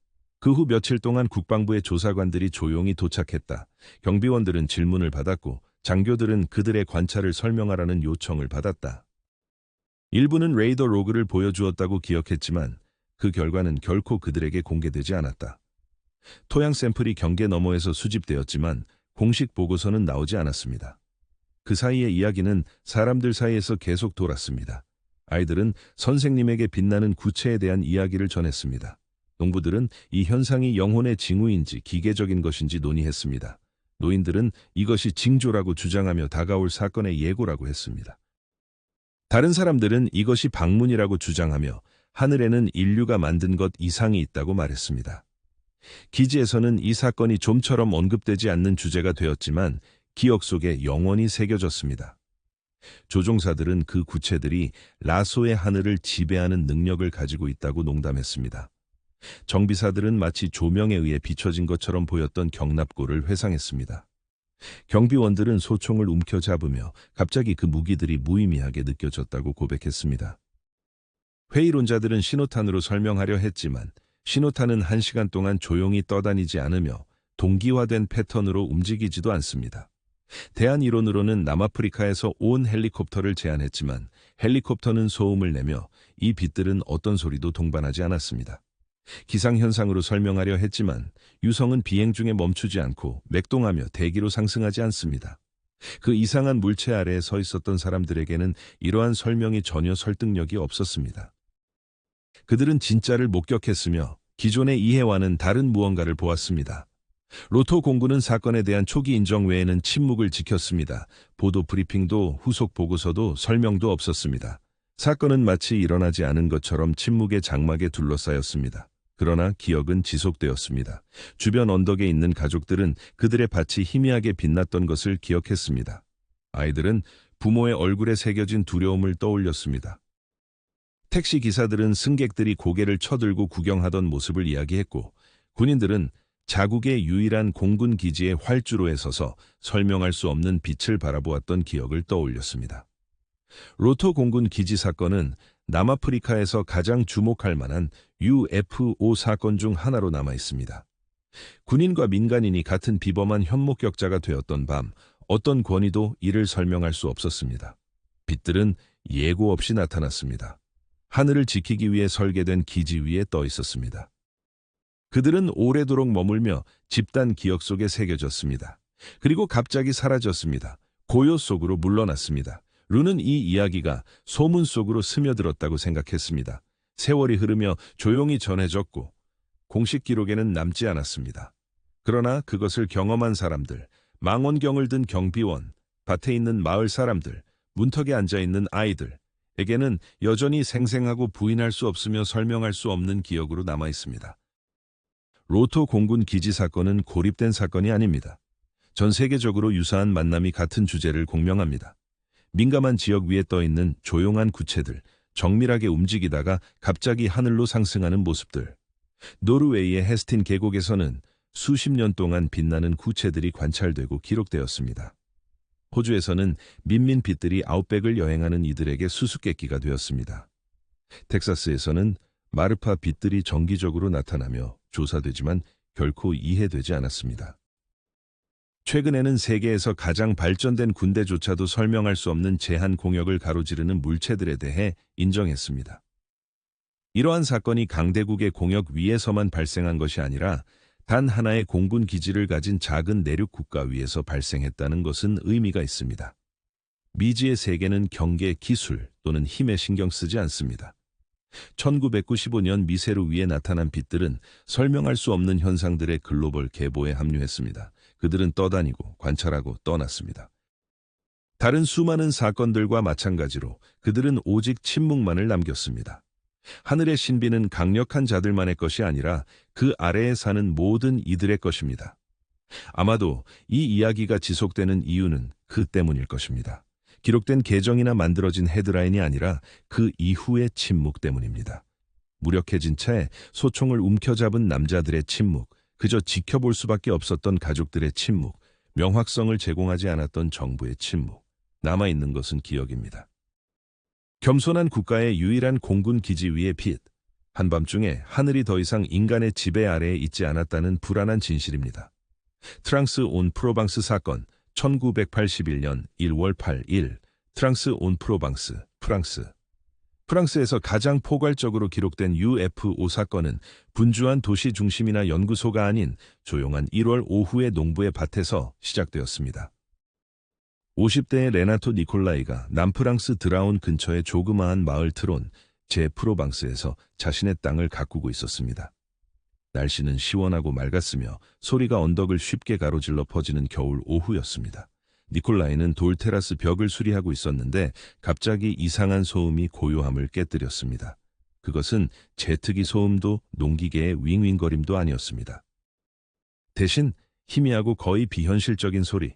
S1: 그 후 며칠 동안 국방부의 조사관들이 조용히 도착했다. 경비원들은 질문을 받았고 장교들은 그들의 관찰을 설명하라는 요청을 받았다. 일부는 레이더 로그를 보여주었다고 기억했지만 그 결과는 결코 그들에게 공개되지 않았다. 토양 샘플이 경계 너머에서 수집되었지만 공식 보고서는 나오지 않았습니다. 그 사이의 이야기는 사람들 사이에서 계속 돌았습니다. 아이들은 선생님에게 빛나는 구체에 대한 이야기를 전했습니다. 농부들은 이 현상이 영혼의 징후인지 기계적인 것인지 논의했습니다. 노인들은 이것이 징조라고 주장하며 다가올 사건의 예고라고 했습니다. 다른 사람들은 이것이 방문이라고 주장하며 하늘에는 인류가 만든 것 이상이 있다고 말했습니다. 기지에서는 이 사건이 좀처럼 언급되지 않는 주제가 되었지만 기억 속에 영원히 새겨졌습니다. 조종사들은 그 구체들이 라소의 하늘을 지배하는 능력을 가지고 있다고 농담했습니다. 정비사들은 마치 조명에 의해 비춰진 것처럼 보였던 경납고를 회상했습니다. 경비원들은 소총을 움켜잡으며 갑자기 그 무기들이 무의미하게 느껴졌다고 고백했습니다. 회의론자들은 신호탄으로 설명하려 했지만 신호탄은 1시간 동안 조용히 떠다니지 않으며 동기화된 패턴으로 움직이지도 않습니다. 대안 이론으로는 남아프리카에서 온 헬리콥터를 제안했지만 헬리콥터는 소음을 내며 이 빛들은 어떤 소리도 동반하지 않았습니다. 기상현상으로 설명하려 했지만 유성은 비행 중에 멈추지 않고 맥동하며 대기로 상승하지 않습니다. 그 이상한 물체 아래에 서 있었던 사람들에게는 이러한 설명이 전혀 설득력이 없었습니다. 그들은 진짜를 목격했으며 기존의 이해와는 다른 무언가를 보았습니다. 로토 공군은 사건에 대한 초기 인정 외에는 침묵을 지켰습니다. 보도 브리핑도 후속 보고서도 설명도 없었습니다. 사건은 마치 일어나지 않은 것처럼 침묵의 장막에 둘러싸였습니다. 그러나 기억은 지속되었습니다. 주변 언덕에 있는 가족들은 그들의 밭이 희미하게 빛났던 것을 기억했습니다. 아이들은 부모의 얼굴에 새겨진 두려움을 떠올렸습니다. 택시 기사들은 승객들이 고개를 쳐들고 구경하던 모습을 이야기했고, 군인들은 자국의 유일한 공군 기지의 활주로에 서서 설명할 수 없는 빛을 바라보았던 기억을 떠올렸습니다. 로토 공군 기지 사건은 남아프리카에서 가장 주목할 만한 UFO 사건 중 하나로 남아 있습니다. 군인과 민간인이 같은 비범한 현목격자가 되었던 밤, 어떤 권위도 이를 설명할 수 없었습니다. 빛들은 예고 없이 나타났습니다. 하늘을 지키기 위해 설계된 기지 위에 떠 있었습니다. 그들은 오래도록 머물며 집단 기억 속에 새겨졌습니다. 그리고 갑자기 사라졌습니다. 고요 속으로 물러났습니다. 루는 이 이야기가 소문 속으로 스며들었다고 생각했습니다. 세월이 흐르며 조용히 전해졌고 공식 기록에는 남지 않았습니다. 그러나 그것을 경험한 사람들, 망원경을 든 경비원, 밭에 있는 마을 사람들, 문턱에 앉아있는 아이들에게는 여전히 생생하고 부인할 수 없으며 설명할 수 없는 기억으로 남아 있습니다. 로토 공군 기지 사건은 고립된 사건이 아닙니다. 전 세계적으로 유사한 만남이 같은 주제를 공명합니다. 민감한 지역 위에 떠있는 조용한 구체들, 정밀하게 움직이다가 갑자기 하늘로 상승하는 모습들. 노르웨이의 헤스틴 계곡에서는 수십 년 동안 빛나는 구체들이 관찰되고 기록되었습니다. 호주에서는 민민빛들이 아웃백을 여행하는 이들에게 수수께끼가 되었습니다. 텍사스에서는 마르파 빛들이 정기적으로 나타나며 조사되지만 결코 이해되지 않았습니다. 최근에는 세계에서 가장 발전된 군대조차도 설명할 수 없는 제한 공역을 가로지르는 물체들에 대해 인정했습니다. 이러한 사건이 강대국의 공역 위에서만 발생한 것이 아니라 단 하나의 공군 기지를 가진 작은 내륙 국가 위에서 발생했다는 것은 의미가 있습니다. 미지의 세계는 경계, 기술 또는 힘에 신경 쓰지 않습니다. 1995년 미세루 위에 나타난 빛들은 설명할 수 없는 현상들의 글로벌 계보에 합류했습니다. 그들은 떠다니고 관찰하고 떠났습니다. 다른 수많은 사건들과 마찬가지로 그들은 오직 침묵만을 남겼습니다. 하늘의 신비는 강력한 자들만의 것이 아니라 그 아래에 사는 모든 이들의 것입니다. 아마도 이 이야기가 지속되는 이유는 그 때문일 것입니다. 기록된 계정이나 만들어진 헤드라인이 아니라 그 이후의 침묵 때문입니다. 무력해진 채 소총을 움켜잡은 남자들의 침묵, 그저 지켜볼 수밖에 없었던 가족들의 침묵, 명확성을 제공하지 않았던 정부의 침묵, 남아있는 것은 기억입니다. 겸손한 국가의 유일한 공군 기지 위의 빛, 한밤중에 하늘이 더 이상 인간의 지배 아래에 있지 않았다는 불안한 진실입니다. 트랑스 온 프로방스 사건, 1981년 1월 8일, 트랑스 온 프로방스, 프랑스. 프랑스에서 가장 포괄적으로 기록된 UFO 사건은 분주한 도시 중심이나 연구소가 아닌 조용한 1월 오후의 농부의 밭에서 시작되었습니다. 50대의 레나토 니콜라이가 남프랑스 드라운 근처의 조그마한 마을 트론, 제 프로방스에서 자신의 땅을 가꾸고 있었습니다. 날씨는 시원하고 맑았으며 소리가 언덕을 쉽게 가로질러 퍼지는 겨울 오후였습니다. 니콜라이는 돌 테라스 벽을 수리하고 있었는데 갑자기 이상한 소음이 고요함을 깨뜨렸습니다. 그것은 제트기 소음도 농기계의 윙윙거림도 아니었습니다. 대신 희미하고 거의 비현실적인 소리.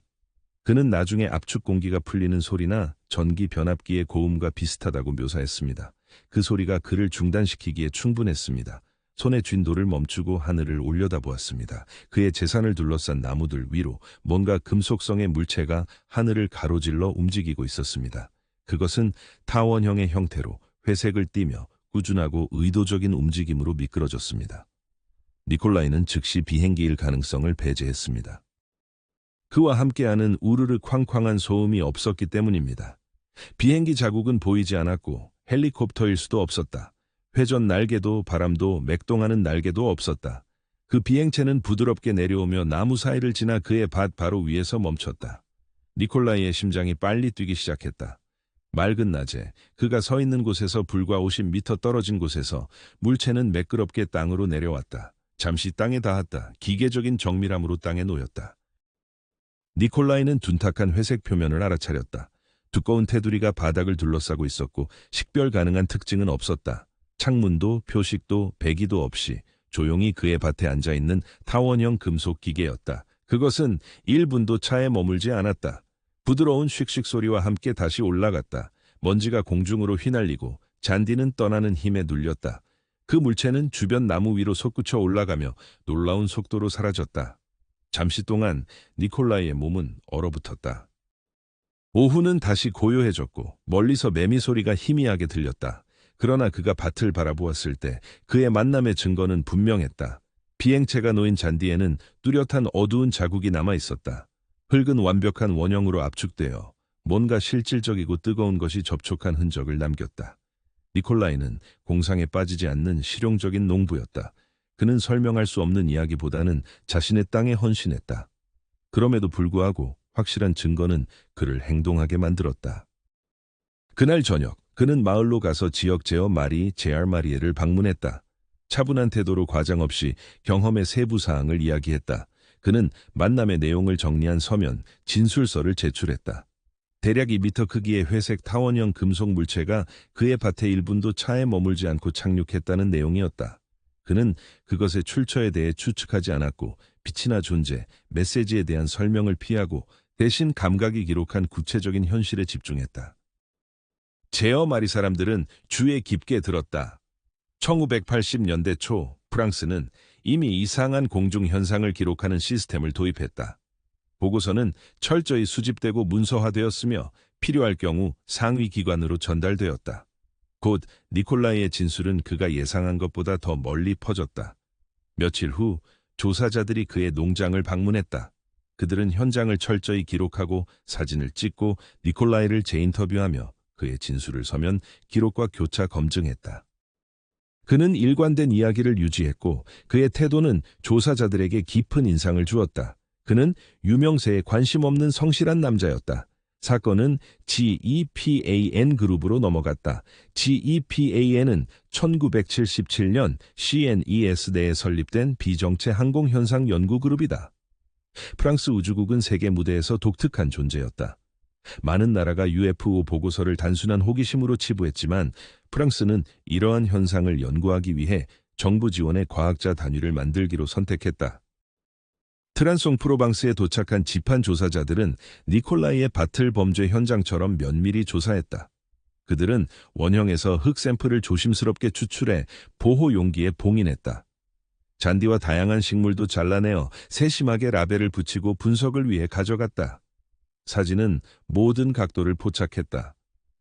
S1: 그는 나중에 압축 공기가 풀리는 소리나 전기 변압기의 고음과 비슷하다고 묘사했습니다. 그 소리가 그를 중단시키기에 충분했습니다. 손에 쥔 돌을 멈추고 하늘을 올려다보았습니다. 그의 재산을 둘러싼 나무들 위로 뭔가 금속성의 물체가 하늘을 가로질러 움직이고 있었습니다. 그것은 타원형의 형태로 회색을 띠며 꾸준하고 의도적인 움직임으로 미끄러졌습니다. 니콜라이는 즉시 비행기일 가능성을 배제했습니다. 그와 함께하는 우르르 쾅쾅한 소음이 없었기 때문입니다. 비행기 자국은 보이지 않았고 헬리콥터일 수도 없었다. 회전 날개도 바람도 맥동하는 날개도 없었다. 그 비행체는 부드럽게 내려오며 나무 사이를 지나 그의 밭 바로 위에서 멈췄다. 니콜라이의 심장이 빨리 뛰기 시작했다. 맑은 낮에 그가 서 있는 곳에서 불과 50m 떨어진 곳에서 물체는 매끄럽게 땅으로 내려왔다. 잠시 땅에 닿았다. 기계적인 정밀함으로 땅에 놓였다. 니콜라이는 둔탁한 회색 표면을 알아차렸다. 두꺼운 테두리가 바닥을 둘러싸고 있었고 식별 가능한 특징은 없었다. 창문도 표식도 배기도 없이 조용히 그의 밭에 앉아있는 타원형 금속 기계였다. 그것은 1분도 차에 머물지 않았다. 부드러운 슉슉 소리와 함께 다시 올라갔다. 먼지가 공중으로 휘날리고 잔디는 떠나는 힘에 눌렸다. 그 물체는 주변 나무 위로 솟구쳐 올라가며 놀라운 속도로 사라졌다. 잠시 동안 니콜라이의 몸은 얼어붙었다. 오후는 다시 고요해졌고 멀리서 매미 소리가 희미하게 들렸다. 그러나 그가 밭을 바라보았을 때 그의 만남의 증거는 분명했다. 비행체가 놓인 잔디에는 뚜렷한 어두운 자국이 남아 있었다. 흙은 완벽한 원형으로 압축되어 뭔가 실질적이고 뜨거운 것이 접촉한 흔적을 남겼다. 니콜라이는 공상에 빠지지 않는 실용적인 농부였다. 그는 설명할 수 없는 이야기보다는 자신의 땅에 헌신했다. 그럼에도 불구하고 확실한 증거는 그를 행동하게 만들었다. 그날 저녁 그는 마을로 가서 지역 제어 마리 제알 마리에를 방문했다. 차분한 태도로 과장 없이 경험의 세부 사항을 이야기했다. 그는 만남의 내용을 정리한 서면 진술서를 제출했다. 대략 2미터 크기의 회색 타원형 금속 물체가 그의 밭에 1분도 차에 머물지 않고 착륙했다는 내용이었다. 그는 그것의 출처에 대해 추측하지 않았고 빛이나 존재, 메시지에 대한 설명을 피하고 대신 감각이 기록한 구체적인 현실에 집중했다. 제어 마리 사람들은 주에 깊게 들었다. 1980년대 초 프랑스는 이미 이상한 공중 현상을 기록하는 시스템을 도입했다. 보고서는 철저히 수집되고 문서화되었으며 필요할 경우 상위 기관으로 전달되었다. 곧 니콜라이의 진술은 그가 예상한 것보다 더 멀리 퍼졌다. 며칠 후 조사자들이 그의 농장을 방문했다. 그들은 현장을 철저히 기록하고 사진을 찍고 니콜라이를 재인터뷰하며 그의 진술을 서면 기록과 교차 검증했다. 그는 일관된 이야기를 유지했고 그의 태도는 조사자들에게 깊은 인상을 주었다. 그는 유명세에 관심 없는 성실한 남자였다. 사건은 GEPAN 그룹으로 넘어갔다. GEPAN은 1977년 CNES 내에 설립된 비정체 항공현상 연구그룹이다. 프랑스 우주국은 세계 무대에서 독특한 존재였다. 많은 나라가 UFO 보고서를 단순한 호기심으로 치부했지만 프랑스는 이러한 현상을 연구하기 위해 정부 지원의 과학자 단위를 만들기로 선택했다. 트란송 프로방스에 도착한 지판 조사자들은 니콜라이의 밭을 범죄 현장처럼 면밀히 조사했다. 그들은 원형에서 흙 샘플을 조심스럽게 추출해 보호 용기에 봉인했다. 잔디와 다양한 식물도 잘라내어 세심하게 라벨을 붙이고 분석을 위해 가져갔다. 사진은 모든 각도를 포착했다.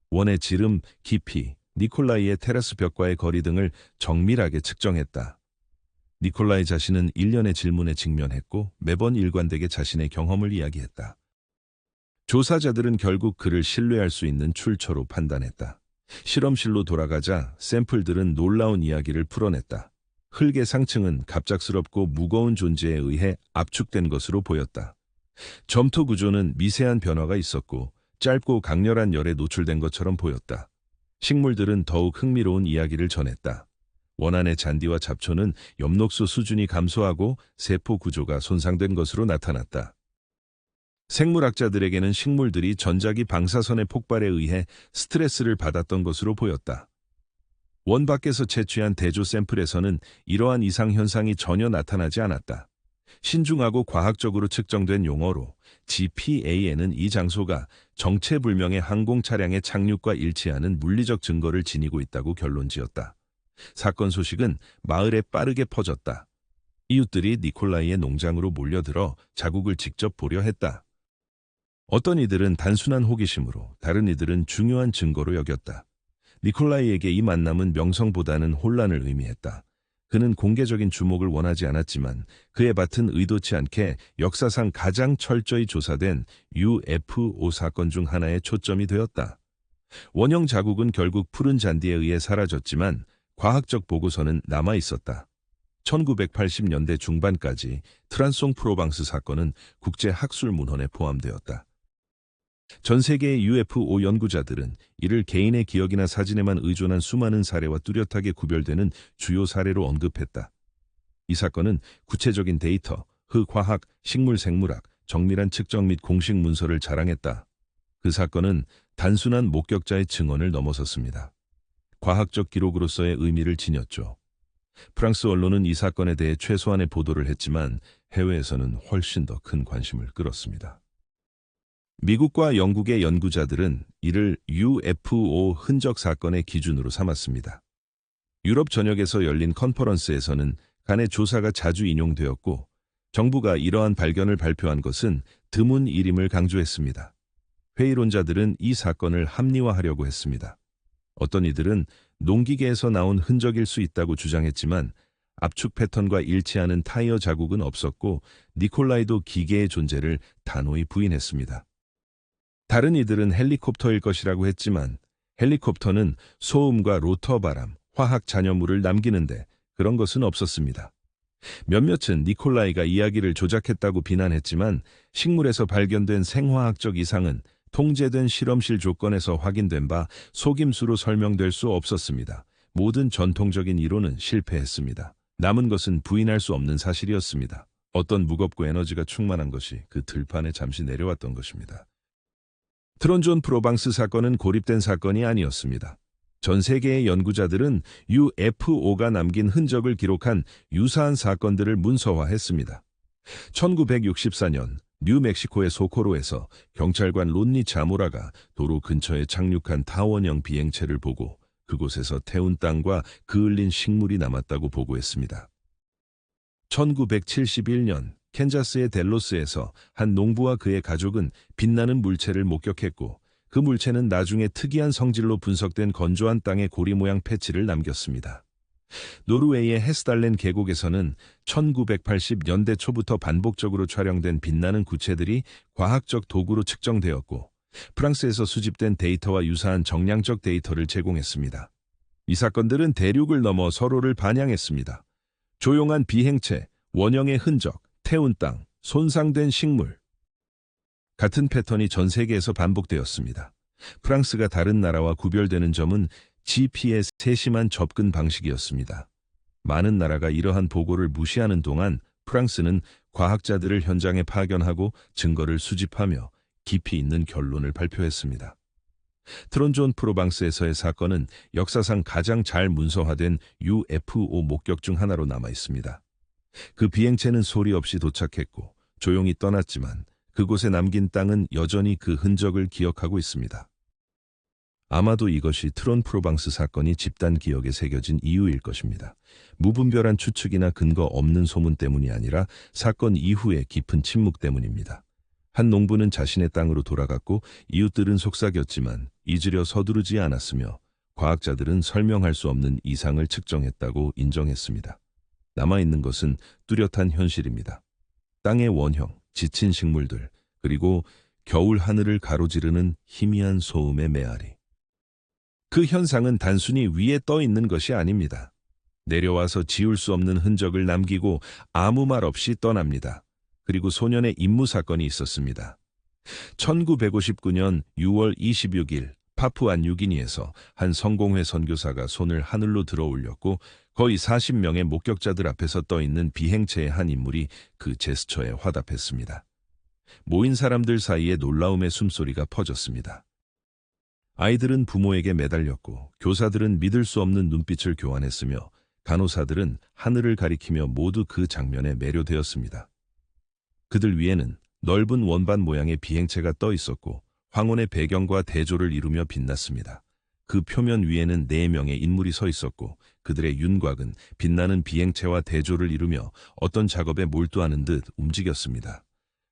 S1: 원의 지름, 깊이, 니콜라이의 테라스 벽과의 거리 등을 정밀하게 측정했다. 니콜라이 자신은 일련의 질문에 직면했고 매번 일관되게 자신의 경험을 이야기했다. 조사자들은 결국 그를 신뢰할 수 있는 출처로 판단했다. 실험실로 돌아가자 샘플들은 놀라운 이야기를 풀어냈다. 흙의 상층은 갑작스럽고 무거운 존재에 의해 압축된 것으로 보였다. 점토 구조는 미세한 변화가 있었고 짧고 강렬한 열에 노출된 것처럼 보였다. 식물들은 더욱 흥미로운 이야기를 전했다. 원안의 잔디와 잡초는 엽록소 수준이 감소하고 세포 구조가 손상된 것으로 나타났다. 생물학자들에게는 식물들이 전자기 방사선의 폭발에 의해 스트레스를 받았던 것으로 보였다. 원 밖에서 채취한 대조 샘플에서는 이러한 이상 현상이 전혀 나타나지 않았다. 신중하고 과학적으로 측정된 용어로 GPAN은 이 장소가 정체불명의 항공 차량의 착륙과 일치하는 물리적 증거를 지니고 있다고 결론지었다. 사건 소식은 마을에 빠르게 퍼졌다. 이웃들이 니콜라이의 농장으로 몰려들어 자국을 직접 보려 했다. 어떤 이들은 단순한 호기심으로, 다른 이들은 중요한 증거로 여겼다. 니콜라이에게 이 만남은 명성보다는 혼란을 의미했다. 그는 공개적인 주목을 원하지 않았지만 그의 밭은 의도치 않게 역사상 가장 철저히 조사된 UFO 사건 중 하나에 초점이 되었다. 원형 자국은 결국 푸른 잔디에 의해 사라졌지만 과학적 보고서는 남아 있었다. 1980년대 중반까지 트란송 프로방스 사건은 국제 학술 문헌에 포함되었다. 전 세계의 UFO 연구자들은 이를 개인의 기억이나 사진에만 의존한 수많은 사례와 뚜렷하게 구별되는 주요 사례로 언급했다. 이 사건은 구체적인 데이터, 흑화학, 식물 생물학, 정밀한 측정 및 공식 문서를 자랑했다. 그 사건은 단순한 목격자의 증언을 넘어섰습니다. 과학적 기록으로서의 의미를 지녔죠. 프랑스 언론은 이 사건에 대해 최소한의 보도를 했지만 해외에서는 훨씬 더 큰 관심을 끌었습니다. 미국과 영국의 연구자들은 이를 UFO 흔적 사건의 기준으로 삼았습니다. 유럽 전역에서 열린 컨퍼런스에서는 간의 조사가 자주 인용되었고, 정부가 이러한 발견을 발표한 것은 드문 일임을 강조했습니다. 회의론자들은 이 사건을 합리화하려고 했습니다. 어떤 이들은 농기계에서 나온 흔적일 수 있다고 주장했지만 압축 패턴과 일치하는 타이어 자국은 없었고 니콜라이도 기계의 존재를 단호히 부인했습니다. 다른 이들은 헬리콥터일 것이라고 했지만 헬리콥터는 소음과 로터 바람, 화학 잔여물을 남기는데 그런 것은 없었습니다. 몇몇은 니콜라이가 이야기를 조작했다고 비난했지만 식물에서 발견된 생화학적 이상은 통제된 실험실 조건에서 확인된 바 속임수로 설명될 수 없었습니다. 모든 전통적인 이론은 실패했습니다. 남은 것은 부인할 수 없는 사실이었습니다. 어떤 무겁고 에너지가 충만한 것이 그 들판에 잠시 내려왔던 것입니다. 트론존 프로방스 사건은 고립된 사건이 아니었습니다. 전 세계의 연구자들은 UFO가 남긴 흔적을 기록한 유사한 사건들을 문서화했습니다. 1964년 뉴멕시코의 소코로에서 경찰관 론니 자모라가 도로 근처에 착륙한 타원형 비행체를 보고 그곳에서 태운 땅과 그을린 식물이 남았다고 보고했습니다. 1971년 캔자스의 델로스에서 한 농부와 그의 가족은 빛나는 물체를 목격했고 그 물체는 나중에 특이한 성질로 분석된 건조한 땅에 고리 모양 패치를 남겼습니다. 노르웨이의 헤스달렌 계곡에서는 1980년대 초부터 반복적으로 촬영된 빛나는 구체들이 과학적 도구로 측정되었고 프랑스에서 수집된 데이터와 유사한 정량적 데이터를 제공했습니다. 이 사건들은 대륙을 넘어 서로를 반영했습니다. 조용한 비행체, 원형의 흔적, 태운 땅, 손상된 식물. 같은 패턴이 전 세계에서 반복되었습니다. 프랑스가 다른 나라와 구별되는 점은 GPS 세심한 접근 방식이었습니다. 많은 나라가 이러한 보고를 무시하는 동안 프랑스는 과학자들을 현장에 파견하고 증거를 수집하며 깊이 있는 결론을 발표했습니다. 트론존 프로방스에서의 사건은 역사상 가장 잘 문서화된 UFO 목격 중 하나로 남아 있습니다. 그 비행체는 소리 없이 도착했고 조용히 떠났지만 그곳에 남긴 땅은 여전히 그 흔적을 기억하고 있습니다. 아마도 이것이 트론 프로방스 사건이 집단 기억에 새겨진 이유일 것입니다. 무분별한 추측이나 근거 없는 소문 때문이 아니라 사건 이후의 깊은 침묵 때문입니다. 한 농부는 자신의 땅으로 돌아갔고 이웃들은 속삭였지만 잊으려 서두르지 않았으며 과학자들은 설명할 수 없는 이상을 측정했다고 인정했습니다. 남아있는 것은 뚜렷한 현실입니다. 땅의 원형, 지친 식물들, 그리고 겨울 하늘을 가로지르는 희미한 소음의 메아리. 그 현상은 단순히 위에 떠 있는 것이 아닙니다. 내려와서 지울 수 없는 흔적을 남기고 아무 말 없이 떠납니다. 그리고 소년의 임무 사건이 있었습니다. 1959년 6월 26일 파푸아뉴기니에서 한 성공회 선교사가 손을 하늘로 들어 올렸고 거의 40명의 목격자들 앞에서 떠 있는 비행체의 한 인물이 그 제스처에 화답했습니다. 모인 사람들 사이에 놀라움의 숨소리가 퍼졌습니다. 아이들은 부모에게 매달렸고 교사들은 믿을 수 없는 눈빛을 교환했으며 간호사들은 하늘을 가리키며 모두 그 장면에 매료되었습니다. 그들 위에는 넓은 원반 모양의 비행체가 떠 있었고 황혼의 배경과 대조를 이루며 빛났습니다. 그 표면 위에는 4명의 인물이 서 있었고 그들의 윤곽은 빛나는 비행체와 대조를 이루며 어떤 작업에 몰두하는 듯 움직였습니다.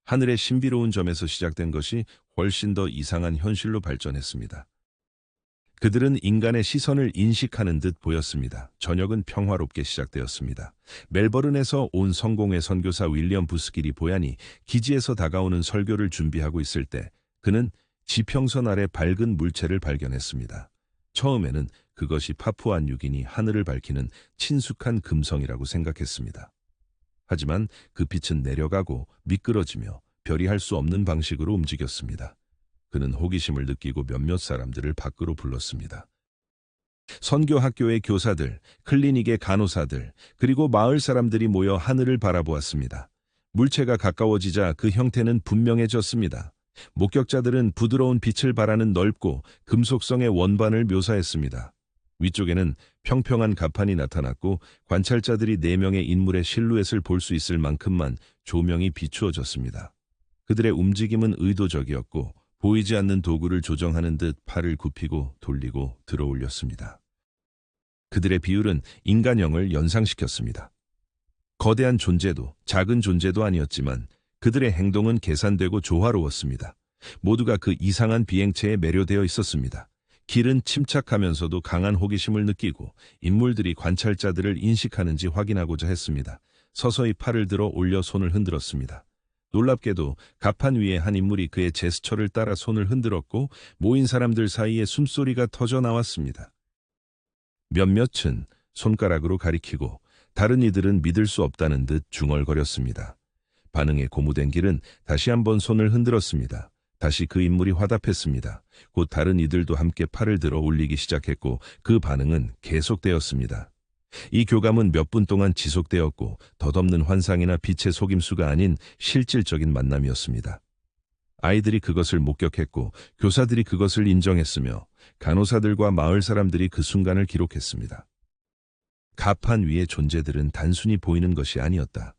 S1: 하늘의 신비로운 점에서 시작된 것이 훨씬 더 이상한 현실로 발전했습니다. 그들은 인간의 시선을 인식하는 듯 보였습니다. 저녁은 평화롭게 시작되었습니다. 멜버른에서 온 성공회 선교사 윌리엄 부스길이 보야니 기지에서 다가오는 설교를 준비하고 있을 때 그는 지평선 아래 밝은 물체를 발견했습니다. 처음에는 그것이 파푸아뉴기니 하늘을 밝히는 친숙한 금성이라고 생각했습니다. 하지만 그 빛은 내려가고 미끄러지며 별이 할 수 없는 방식으로 움직였습니다. 그는 호기심을 느끼고 몇몇 사람들을 밖으로 불렀습니다. 선교 학교의 교사들, 클리닉의 간호사들, 그리고 마을 사람들이 모여 하늘을 바라보았습니다. 물체가 가까워지자 그 형태는 분명해졌습니다. 목격자들은 부드러운 빛을 발하는 넓고 금속성의 원반을 묘사했습니다. 위쪽에는 평평한 갑판이 나타났고 관찰자들이 4명의 인물의 실루엣을 볼 수 있을 만큼만 조명이 비추어졌습니다. 그들의 움직임은 의도적이었고 보이지 않는 도구를 조정하는 듯 팔을 굽히고 돌리고 들어 올렸습니다. 그들의 비율은 인간형을 연상시켰습니다. 거대한 존재도 작은 존재도 아니었지만 그들의 행동은 계산되고 조화로웠습니다. 모두가 그 이상한 비행체에 매료되어 있었습니다. 길은 침착하면서도 강한 호기심을 느끼고 인물들이 관찰자들을 인식하는지 확인하고자 했습니다. 서서히 팔을 들어 올려 손을 흔들었습니다. 놀랍게도 갑판 위에 한 인물이 그의 제스처를 따라 손을 흔들었고 모인 사람들 사이에 숨소리가 터져 나왔습니다. 몇몇은 손가락으로 가리키고 다른 이들은 믿을 수 없다는 듯 중얼거렸습니다. 반응에 고무된 길은 다시 한번 손을 흔들었습니다. 다시 그 인물이 화답했습니다. 곧 다른 이들도 함께 팔을 들어 올리기 시작했고 그 반응은 계속되었습니다. 이 교감은 몇 분 동안 지속되었고 덧없는 환상이나 빛의 속임수가 아닌 실질적인 만남이었습니다. 아이들이 그것을 목격했고 교사들이 그것을 인정했으며 간호사들과 마을 사람들이 그 순간을 기록했습니다. 갑판 위의 존재들은 단순히 보이는 것이 아니었다.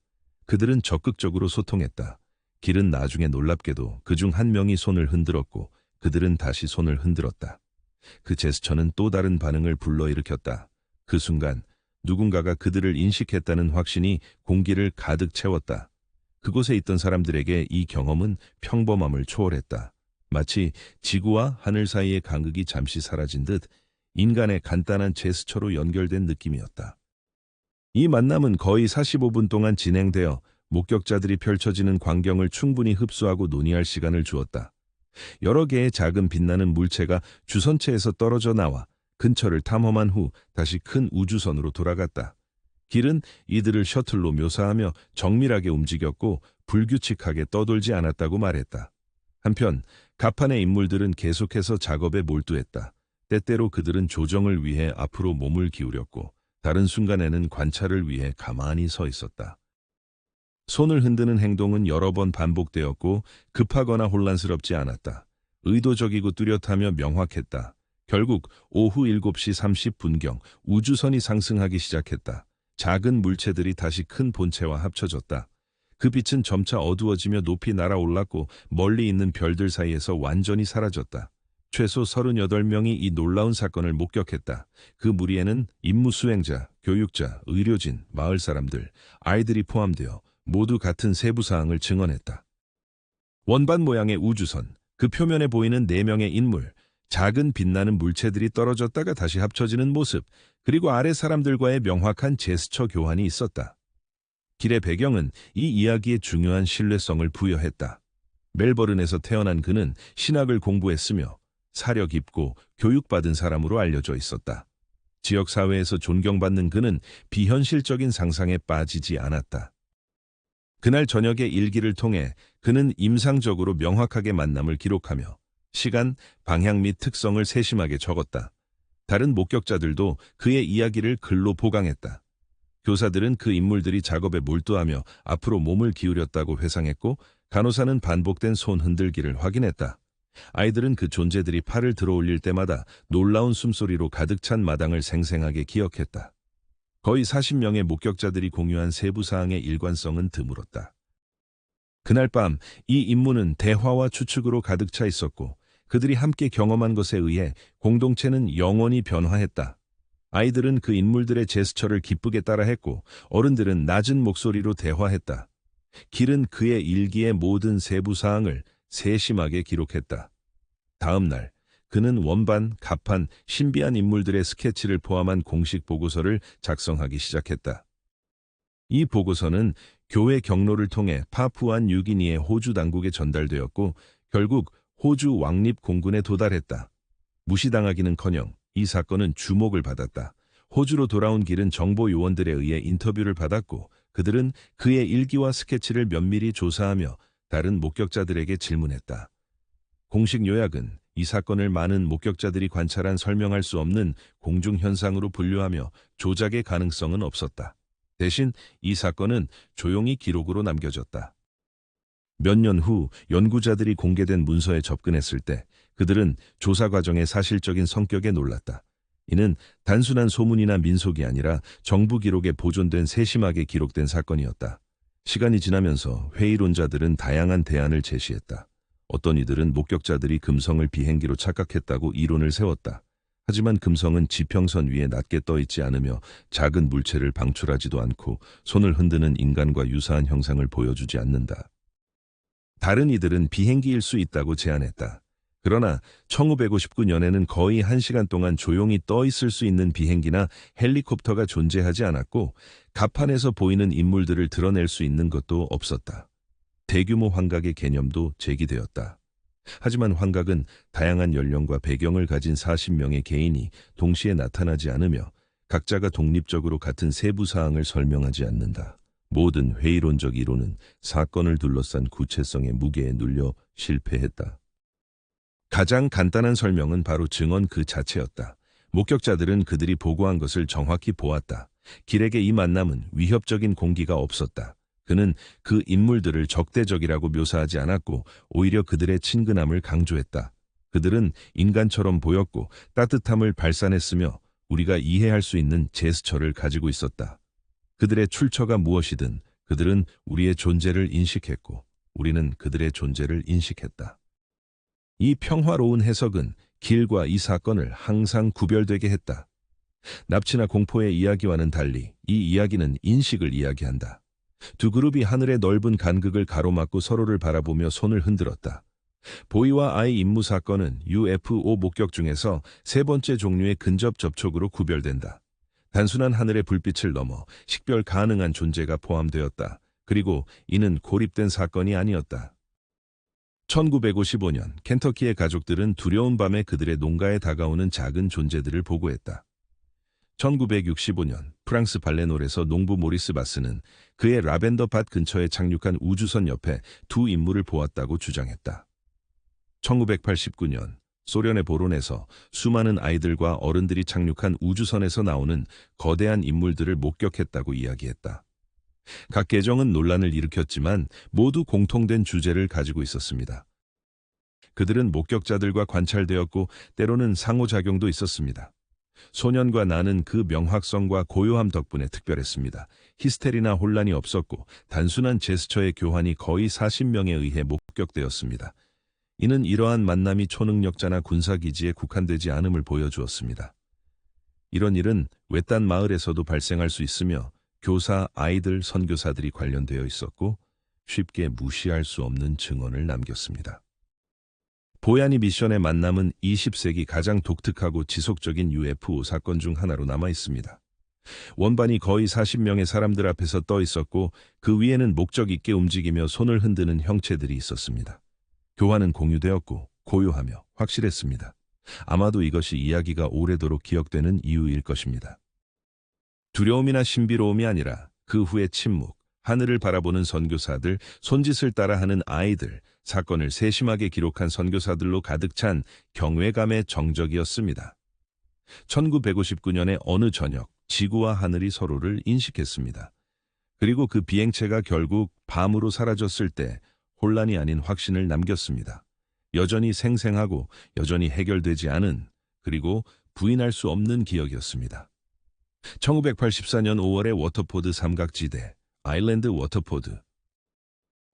S1: 그들은 적극적으로 소통했다. 길은 나중에 놀랍게도 그중 한 명이 손을 흔들었고 그들은 다시 손을 흔들었다. 그 제스처는 또 다른 반응을 불러일으켰다. 그 순간 누군가가 그들을 인식했다는 확신이 공기를 가득 채웠다. 그곳에 있던 사람들에게 이 경험은 평범함을 초월했다. 마치 지구와 하늘 사이의 간극이 잠시 사라진 듯 인간의 간단한 제스처로 연결된 느낌이었다. 이 만남은 거의 45분 동안 진행되어 목격자들이 펼쳐지는 광경을 충분히 흡수하고 논의할 시간을 주었다. 여러 개의 작은 빛나는 물체가 주선체에서 떨어져 나와 근처를 탐험한 후 다시 큰 우주선으로 돌아갔다. 길은 이들을 셔틀로 묘사하며 정밀하게 움직였고 불규칙하게 떠돌지 않았다고 말했다. 한편 갑판의 인물들은 계속해서 작업에 몰두했다. 때때로 그들은 조정을 위해 앞으로 몸을 기울였고 다른 순간에는 관찰을 위해 가만히 서 있었다. 손을 흔드는 행동은 여러 번 반복되었고 급하거나 혼란스럽지 않았다. 의도적이고 뚜렷하며 명확했다. 결국 오후 7시 30분경 우주선이 상승하기 시작했다. 작은 물체들이 다시 큰 본체와 합쳐졌다. 그 빛은 점차 어두워지며 높이 날아올랐고 멀리 있는 별들 사이에서 완전히 사라졌다. 최소 38명이 이 놀라운 사건을 목격했다. 그 무리에는 임무 수행자, 교육자, 의료진, 마을 사람들, 아이들이 포함되어 모두 같은 세부 사항을 증언했다. 원반 모양의 우주선, 그 표면에 보이는 4명의 인물, 작은 빛나는 물체들이 떨어졌다가 다시 합쳐지는 모습, 그리고 아래 사람들과의 명확한 제스처 교환이 있었다. 길의 배경은 이 이야기에 중요한 신뢰성을 부여했다. 멜버른에서 태어난 그는 신학을 공부했으며 사려 깊고 교육받은 사람으로 알려져 있었다. 지역사회에서 존경받는 그는 비현실적인 상상에 빠지지 않았다. 그날 저녁의 일기를 통해 그는 임상적으로 명확하게 만남을 기록하며 시간, 방향 및 특성을 세심하게 적었다. 다른 목격자들도 그의 이야기를 글로 보강했다. 교사들은 그 인물들이 작업에 몰두하며 앞으로 몸을 기울였다고 회상했고 간호사는 반복된 손 흔들기를 확인했다. 아이들은 그 존재들이 팔을 들어 올릴 때마다 놀라운 숨소리로 가득 찬 마당을 생생하게 기억했다. 거의 40명의 목격자들이 공유한 세부 사항의 일관성은 드물었다. 그날 밤 이 임무는 대화와 추측으로 가득 차 있었고 그들이 함께 경험한 것에 의해 공동체는 영원히 변화했다. 아이들은 그 인물들의 제스처를 기쁘게 따라했고 어른들은 낮은 목소리로 대화했다. 길은 그의 일기의 모든 세부 사항을 세심하게 기록했다. 다음 날 그는 원반, 갑판, 신비한 인물들의 스케치를 포함한 공식 보고서를 작성하기 시작했다. 이 보고서는 교회 경로를 통해 파푸아 뉴기니의 호주 당국에 전달되었고 결국 호주 왕립 공군에 도달했다. 무시당하기는커녕 이 사건은 주목을 받았다. 호주로 돌아온 길은 정보 요원들에 의해 인터뷰를 받았고 그들은 그의 일기와 스케치를 면밀히 조사하며 다른 목격자들에게 질문했다. 공식 요약은 이 사건을 많은 목격자들이 관찰한 설명할 수 없는 공중현상으로 분류하며 조작의 가능성은 없었다. 대신 이 사건은 조용히 기록으로 남겨졌다. 몇 년 후 연구자들이 공개된 문서에 접근했을 때 그들은 조사 과정의 사실적인 성격에 놀랐다. 이는 단순한 소문이나 민속이 아니라 정부 기록에 보존된 세심하게 기록된 사건이었다. 시간이 지나면서 회의론자들은 다양한 대안을 제시했다. 어떤 이들은 목격자들이 금성을 비행기로 착각했다고 이론을 세웠다. 하지만 금성은 지평선 위에 낮게 떠 있지 않으며 작은 물체를 방출하지도 않고 손을 흔드는 인간과 유사한 형상을 보여주지 않는다. 다른 이들은 비행기일 수 있다고 제안했다. 그러나 1959년에는 거의 1시간 동안 조용히 떠 있을 수 있는 비행기나 헬리콥터가 존재하지 않았고 갑판에서 보이는 인물들을 드러낼 수 있는 것도 없었다. 대규모 환각의 개념도 제기되었다. 하지만 환각은 다양한 연령과 배경을 가진 40명의 개인이 동시에 나타나지 않으며 각자가 독립적으로 같은 세부 사항을 설명하지 않는다. 모든 회의론적 이론은 사건을 둘러싼 구체성의 무게에 눌려 실패했다. 가장 간단한 설명은 바로 증언 그 자체였다. 목격자들은 그들이 보고한 것을 정확히 보았다. 길에게 이 만남은 위협적인 공기가 없었다. 그는 그 인물들을 적대적이라고 묘사하지 않았고 오히려 그들의 친근함을 강조했다. 그들은 인간처럼 보였고 따뜻함을 발산했으며 우리가 이해할 수 있는 제스처를 가지고 있었다. 그들의 출처가 무엇이든 그들은 우리의 존재를 인식했고 우리는 그들의 존재를 인식했다. 이 평화로운 해석은 길과 이 사건을 항상 구별되게 했다. 납치나 공포의 이야기와는 달리 이 이야기는 인식을 이야기한다. 두 그룹이 하늘의 넓은 간극을 가로막고 서로를 바라보며 손을 흔들었다. 보이와 아이 임무 사건은 UFO 목격 중에서 세 번째 종류의 근접 접촉으로 구별된다. 단순한 하늘의 불빛을 넘어 식별 가능한 존재가 포함되었다. 그리고 이는 고립된 사건이 아니었다. 1955년 켄터키의 가족들은 두려운 밤에 그들의 농가에 다가오는 작은 존재들을 보고했다. 1965년 프랑스 발레놀에서 농부 모리스 바스는 그의 라벤더 밭 근처에 착륙한 우주선 옆에 두 인물을 보았다고 주장했다. 1989년 소련의 보론에서 수많은 아이들과 어른들이 착륙한 우주선에서 나오는 거대한 인물들을 목격했다고 이야기했다. 각 계정은 논란을 일으켰지만 모두 공통된 주제를 가지고 있었습니다. 그들은 목격자들과 관찰되었고 때로는 상호작용도 있었습니다. 소년과 나는 그 명확성과 고요함 덕분에 특별했습니다. 히스테리나 혼란이 없었고 단순한 제스처의 교환이 거의 40명에 의해 목격되었습니다. 이는 이러한 만남이 초능력자나 군사기지에 국한되지 않음을 보여주었습니다. 이런 일은 외딴 마을에서도 발생할 수 있으며 교사, 아이들, 선교사들이 관련되어 있었고 쉽게 무시할 수 없는 증언을 남겼습니다. 보야니 미션의 만남은 20세기 가장 독특하고 지속적인 UFO 사건 중 하나로 남아 있습니다. 원반이 거의 40명의 사람들 앞에서 떠 있었고 그 위에는 목적 있게 움직이며 손을 흔드는 형체들이 있었습니다. 교환은 공유되었고 고요하며 확실했습니다. 아마도 이것이 이야기가 오래도록 기억되는 이유일 것입니다. 두려움이나 신비로움이 아니라 그 후의 침묵, 하늘을 바라보는 선교사들, 손짓을 따라하는 아이들, 사건을 세심하게 기록한 선교사들로 가득 찬 경외감의 정적이었습니다. 1959년의 어느 저녁, 지구와 하늘이 서로를 인식했습니다. 그리고 그 비행체가 결국 밤으로 사라졌을 때 혼란이 아닌 확신을 남겼습니다. 여전히 생생하고 여전히 해결되지 않은 그리고 부인할 수 없는 기억이었습니다. 1984년 5월의 워터포드 삼각지대, 아일랜드 워터포드.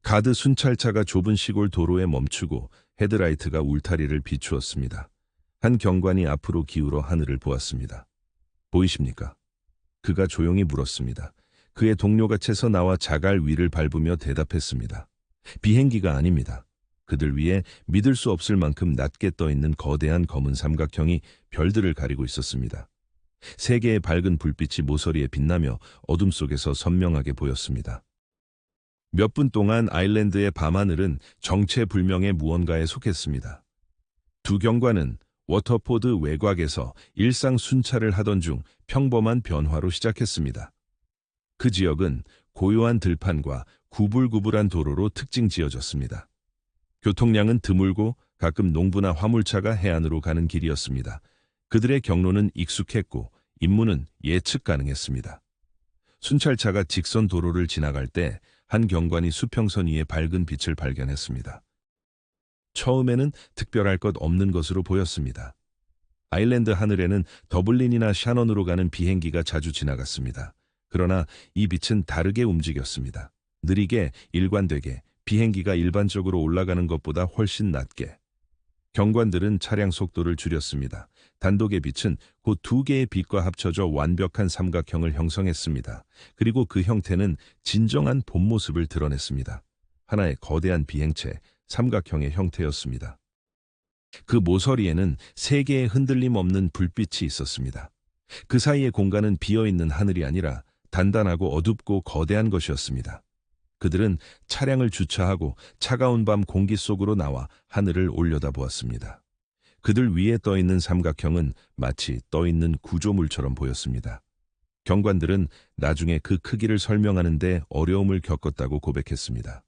S1: 가드 순찰차가 좁은 시골 도로에 멈추고 헤드라이트가 울타리를 비추었습니다. 한 경관이 앞으로 기울어 하늘을 보았습니다. 보이십니까? 그가 조용히 물었습니다. 그의 동료가 채서 나와 자갈 위를 밟으며 대답했습니다. 비행기가 아닙니다. 그들 위에 믿을 수 없을 만큼 낮게 떠있는 거대한 검은 삼각형이 별들을 가리고 있었습니다. 세 개의 밝은 불빛이 모서리에 빛나며 어둠 속에서 선명하게 보였습니다. 몇 분 동안 아일랜드의 밤하늘은 정체불명의 무언가에 속했습니다. 두 경관은 워터포드 외곽에서 일상 순찰을 하던 중 평범한 변화로 시작했습니다. 그 지역은 고요한 들판과 구불구불한 도로로 특징 지어졌습니다. 교통량은 드물고 가끔 농부나 화물차가 해안으로 가는 길이었습니다. 그들의 경로는 익숙했고 임무는 예측 가능했습니다. 순찰차가 직선 도로를 지나갈 때 한 경관이 수평선 위에 밝은 빛을 발견했습니다. 처음에는 특별할 것 없는 것으로 보였습니다. 아일랜드 하늘에는 더블린이나 샤넌으로 가는 비행기가 자주 지나갔습니다. 그러나 이 빛은 다르게 움직였습니다. 느리게, 일관되게, 비행기가 일반적으로 올라가는 것보다 훨씬 낮게. 경관들은 차량 속도를 줄였습니다. 단독의 빛은 곧 두 개의 빛과 합쳐져 완벽한 삼각형을 형성했습니다. 그리고 그 형태는 진정한 본 모습을 드러냈습니다. 하나의 거대한 비행체, 삼각형의 형태였습니다. 그 모서리에는 세 개의 흔들림 없는 불빛이 있었습니다. 그 사이의 공간은 비어있는 하늘이 아니라 단단하고 어둡고 거대한 것이었습니다. 그들은 차량을 주차하고 차가운 밤 공기 속으로 나와 하늘을 올려다보았습니다. 그들 위에 떠있는 삼각형은 마치 떠있는 구조물처럼 보였습니다. 경관들은 나중에 그 크기를 설명하는데 어려움을 겪었다고 고백했습니다.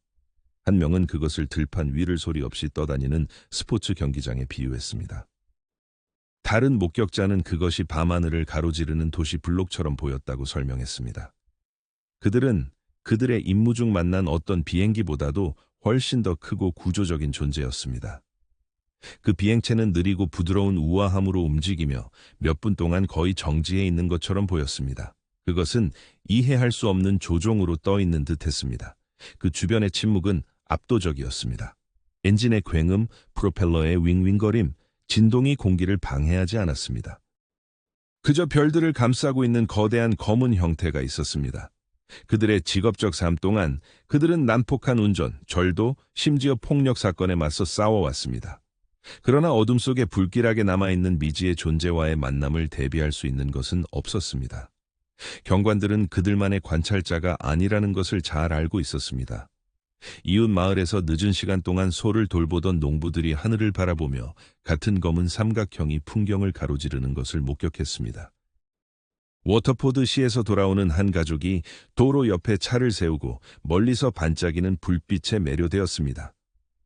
S1: 한 명은 그것을 들판 위를 소리 없이 떠다니는 스포츠 경기장에 비유했습니다. 다른 목격자는 그것이 밤하늘을 가로지르는 도시 블록처럼 보였다고 설명했습니다. 그들은 그들의 임무 중 만난 어떤 비행기보다도 훨씬 더 크고 구조적인 존재였습니다. 그 비행체는 느리고 부드러운 우아함으로 움직이며 몇 분 동안 거의 정지해 있는 것처럼 보였습니다. 그것은 이해할 수 없는 조종으로 떠 있는 듯했습니다. 그 주변의 침묵은 압도적이었습니다. 엔진의 굉음, 프로펠러의 윙윙거림, 진동이 공기를 방해하지 않았습니다. 그저 별들을 감싸고 있는 거대한 검은 형태가 있었습니다. 그들의 직업적 삶 동안 그들은 난폭한 운전, 절도, 심지어 폭력 사건에 맞서 싸워왔습니다. 그러나 어둠 속에 불길하게 남아있는 미지의 존재와의 만남을 대비할 수 있는 것은 없었습니다. 경관들은 그들만의 관찰자가 아니라는 것을 잘 알고 있었습니다. 이웃 마을에서 늦은 시간 동안 소를 돌보던 농부들이 하늘을 바라보며 같은 검은 삼각형이 풍경을 가로지르는 것을 목격했습니다. 워터포드 시에서 돌아오는 한 가족이 도로 옆에 차를 세우고 멀리서 반짝이는 불빛에 매료되었습니다.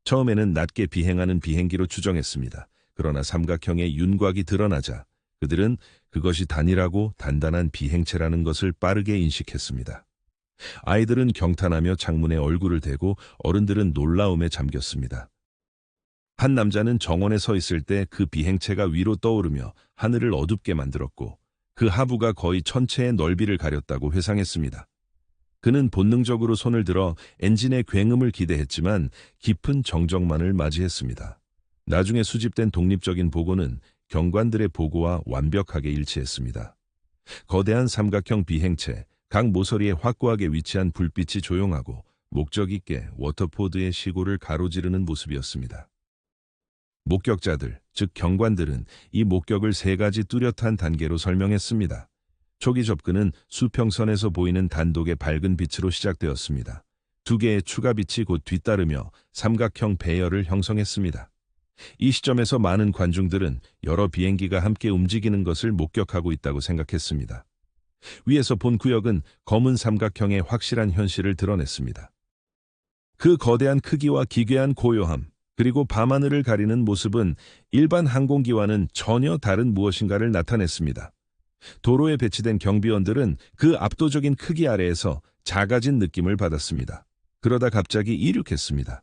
S1: 처음에는 낮게 비행하는 비행기로 추정했습니다. 그러나 삼각형의 윤곽이 드러나자 그들은 그것이 단일하고 단단한 비행체라는 것을 빠르게 인식했습니다. 아이들은 경탄하며 창문에 얼굴을 대고 어른들은 놀라움에 잠겼습니다. 한 남자는 정원에 서 있을 때 그 비행체가 위로 떠오르며 하늘을 어둡게 만들었고 그 하부가 거의 천체의 넓이를 가렸다고 회상했습니다. 그는 본능적으로 손을 들어 엔진의 굉음을 기대했지만 깊은 정적만을 맞이했습니다. 나중에 수집된 독립적인 보고는 경관들의 보고와 완벽하게 일치했습니다. 거대한 삼각형 비행체, 각 모서리에 확고하게 위치한 불빛이 조용하고 목적 있게 워터포드의 시골을 가로지르는 모습이었습니다. 목격자들, 즉 경관들은 이 목격을 세 가지 뚜렷한 단계로 설명했습니다. 초기 접근은 수평선에서 보이는 단독의 밝은 빛으로 시작되었습니다. 두 개의 추가 빛이 곧 뒤따르며 삼각형 배열을 형성했습니다. 이 시점에서 많은 관중들은 여러 비행기가 함께 움직이는 것을 목격하고 있다고 생각했습니다. 위에서 본 구역은 검은 삼각형의 확실한 현실을 드러냈습니다. 그 거대한 크기와 기괴한 고요함, 그리고 밤하늘을 가리는 모습은 일반 항공기와는 전혀 다른 무엇인가를 나타냈습니다. 도로에 배치된 경비원들은 그 압도적인 크기 아래에서 작아진 느낌을 받았습니다. 그러다 갑자기 이륙했습니다.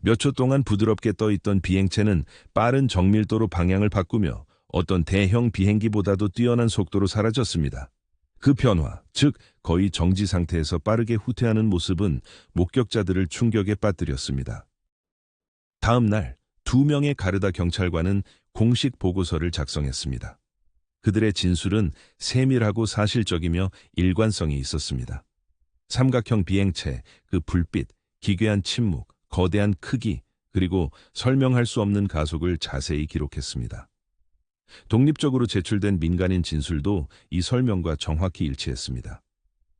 S1: 몇 초 동안 부드럽게 떠있던 비행체는 빠른 정밀도로 방향을 바꾸며 어떤 대형 비행기보다도 뛰어난 속도로 사라졌습니다. 그 변화, 즉 거의 정지 상태에서 빠르게 후퇴하는 모습은 목격자들을 충격에 빠뜨렸습니다. 다음 날, 2명의 가르다 경찰관은 공식 보고서를 작성했습니다. 그들의 진술은 세밀하고 사실적이며 일관성이 있었습니다. 삼각형 비행체, 그 불빛, 기괴한 침묵, 거대한 크기, 그리고 설명할 수 없는 가속을 자세히 기록했습니다. 독립적으로 제출된 민간인 진술도 이 설명과 정확히 일치했습니다.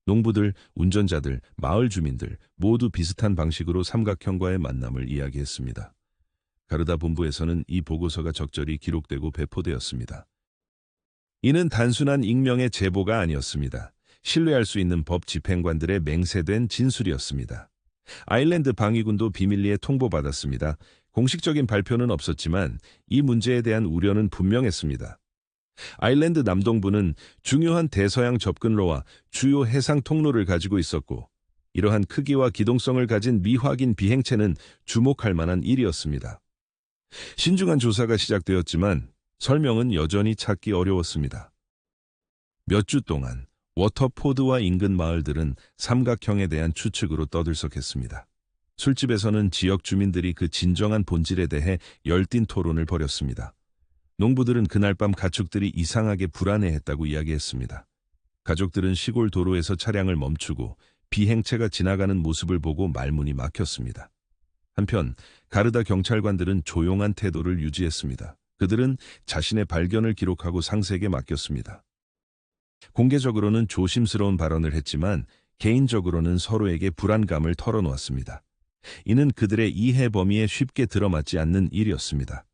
S1: 농부들, 운전자들, 마을 주민들 모두 비슷한 방식으로 삼각형과의 만남을 이야기했습니다. 가르다 본부에서는 이 보고서가 적절히 기록되고 배포되었습니다. 이는 단순한 익명의 제보가 아니었습니다. 신뢰할 수 있는 법 집행관들의 맹세된 진술이었습니다. 아일랜드 방위군도 비밀리에 통보받았습니다. 공식적인 발표는 없었지만 이 문제에 대한 우려는 분명했습니다. 아일랜드 남동부는 중요한 대서양 접근로와 주요 해상 통로를 가지고 있었고, 이러한 크기와 기동성을 가진 미확인 비행체는 주목할 만한 일이었습니다. 신중한 조사가 시작되었지만 설명은 여전히 찾기 어려웠습니다. 몇 주 동안 워터포드와 인근 마을들은 삼각형에 대한 추측으로 떠들썩했습니다. 술집에서는 지역 주민들이 그 진정한 본질에 대해 열띤 토론을 벌였습니다. 농부들은 그날 밤 가축들이 이상하게 불안해했다고 이야기했습니다. 가족들은 시골 도로에서 차량을 멈추고 비행체가 지나가는 모습을 보고 말문이 막혔습니다. 한편 가르다 경찰관들은 조용한 태도를 유지했습니다. 그들은 자신의 발견을 기록하고 상세에게 맡겼습니다. 공개적으로는 조심스러운 발언을 했지만 개인적으로는 서로에게 불안감을 털어놓았습니다. 이는 그들의 이해 범위에 쉽게 들어맞지 않는 일이었습니다.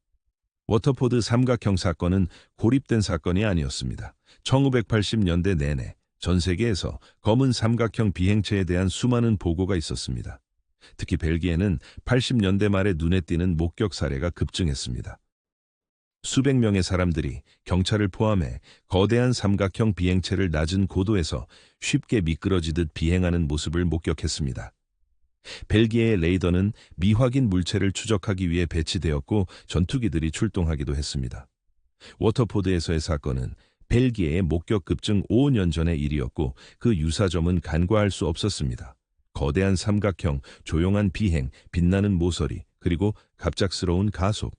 S1: 워터포드 삼각형 사건은 고립된 사건이 아니었습니다. 1980년대 내내 전 세계에서 검은 삼각형 비행체에 대한 수많은 보고가 있었습니다. 특히 벨기에는 80년대 말에 눈에 띄는 목격 사례가 급증했습니다. 수백 명의 사람들이 경찰을 포함해 거대한 삼각형 비행체를 낮은 고도에서 쉽게 미끄러지듯 비행하는 모습을 목격했습니다. 벨기에의 레이더는 미확인 물체를 추적하기 위해 배치되었고 전투기들이 출동하기도 했습니다. 워터포드에서의 사건은 벨기에의 목격 급증 5년 전의 일이었고 그 유사점은 간과할 수 없었습니다. 거대한 삼각형, 조용한 비행, 빛나는 모서리, 그리고 갑작스러운 가속.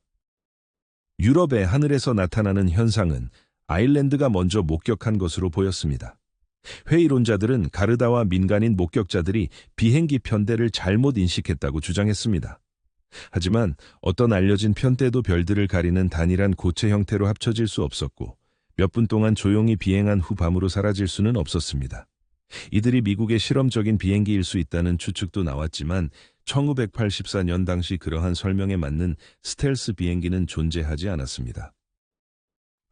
S1: 유럽의 하늘에서 나타나는 현상은 아일랜드가 먼저 목격한 것으로 보였습니다. 회의론자들은 가르다와 민간인 목격자들이 비행기 편대를 잘못 인식했다고 주장했습니다. 하지만 어떤 알려진 편대도 별들을 가리는 단일한 고체 형태로 합쳐질 수 없었고 몇 분 동안 조용히 비행한 후 밤으로 사라질 수는 없었습니다. 이들이 미국의 실험적인 비행기일 수 있다는 추측도 나왔지만 1984년 당시 그러한 설명에 맞는 스텔스 비행기는 존재하지 않았습니다.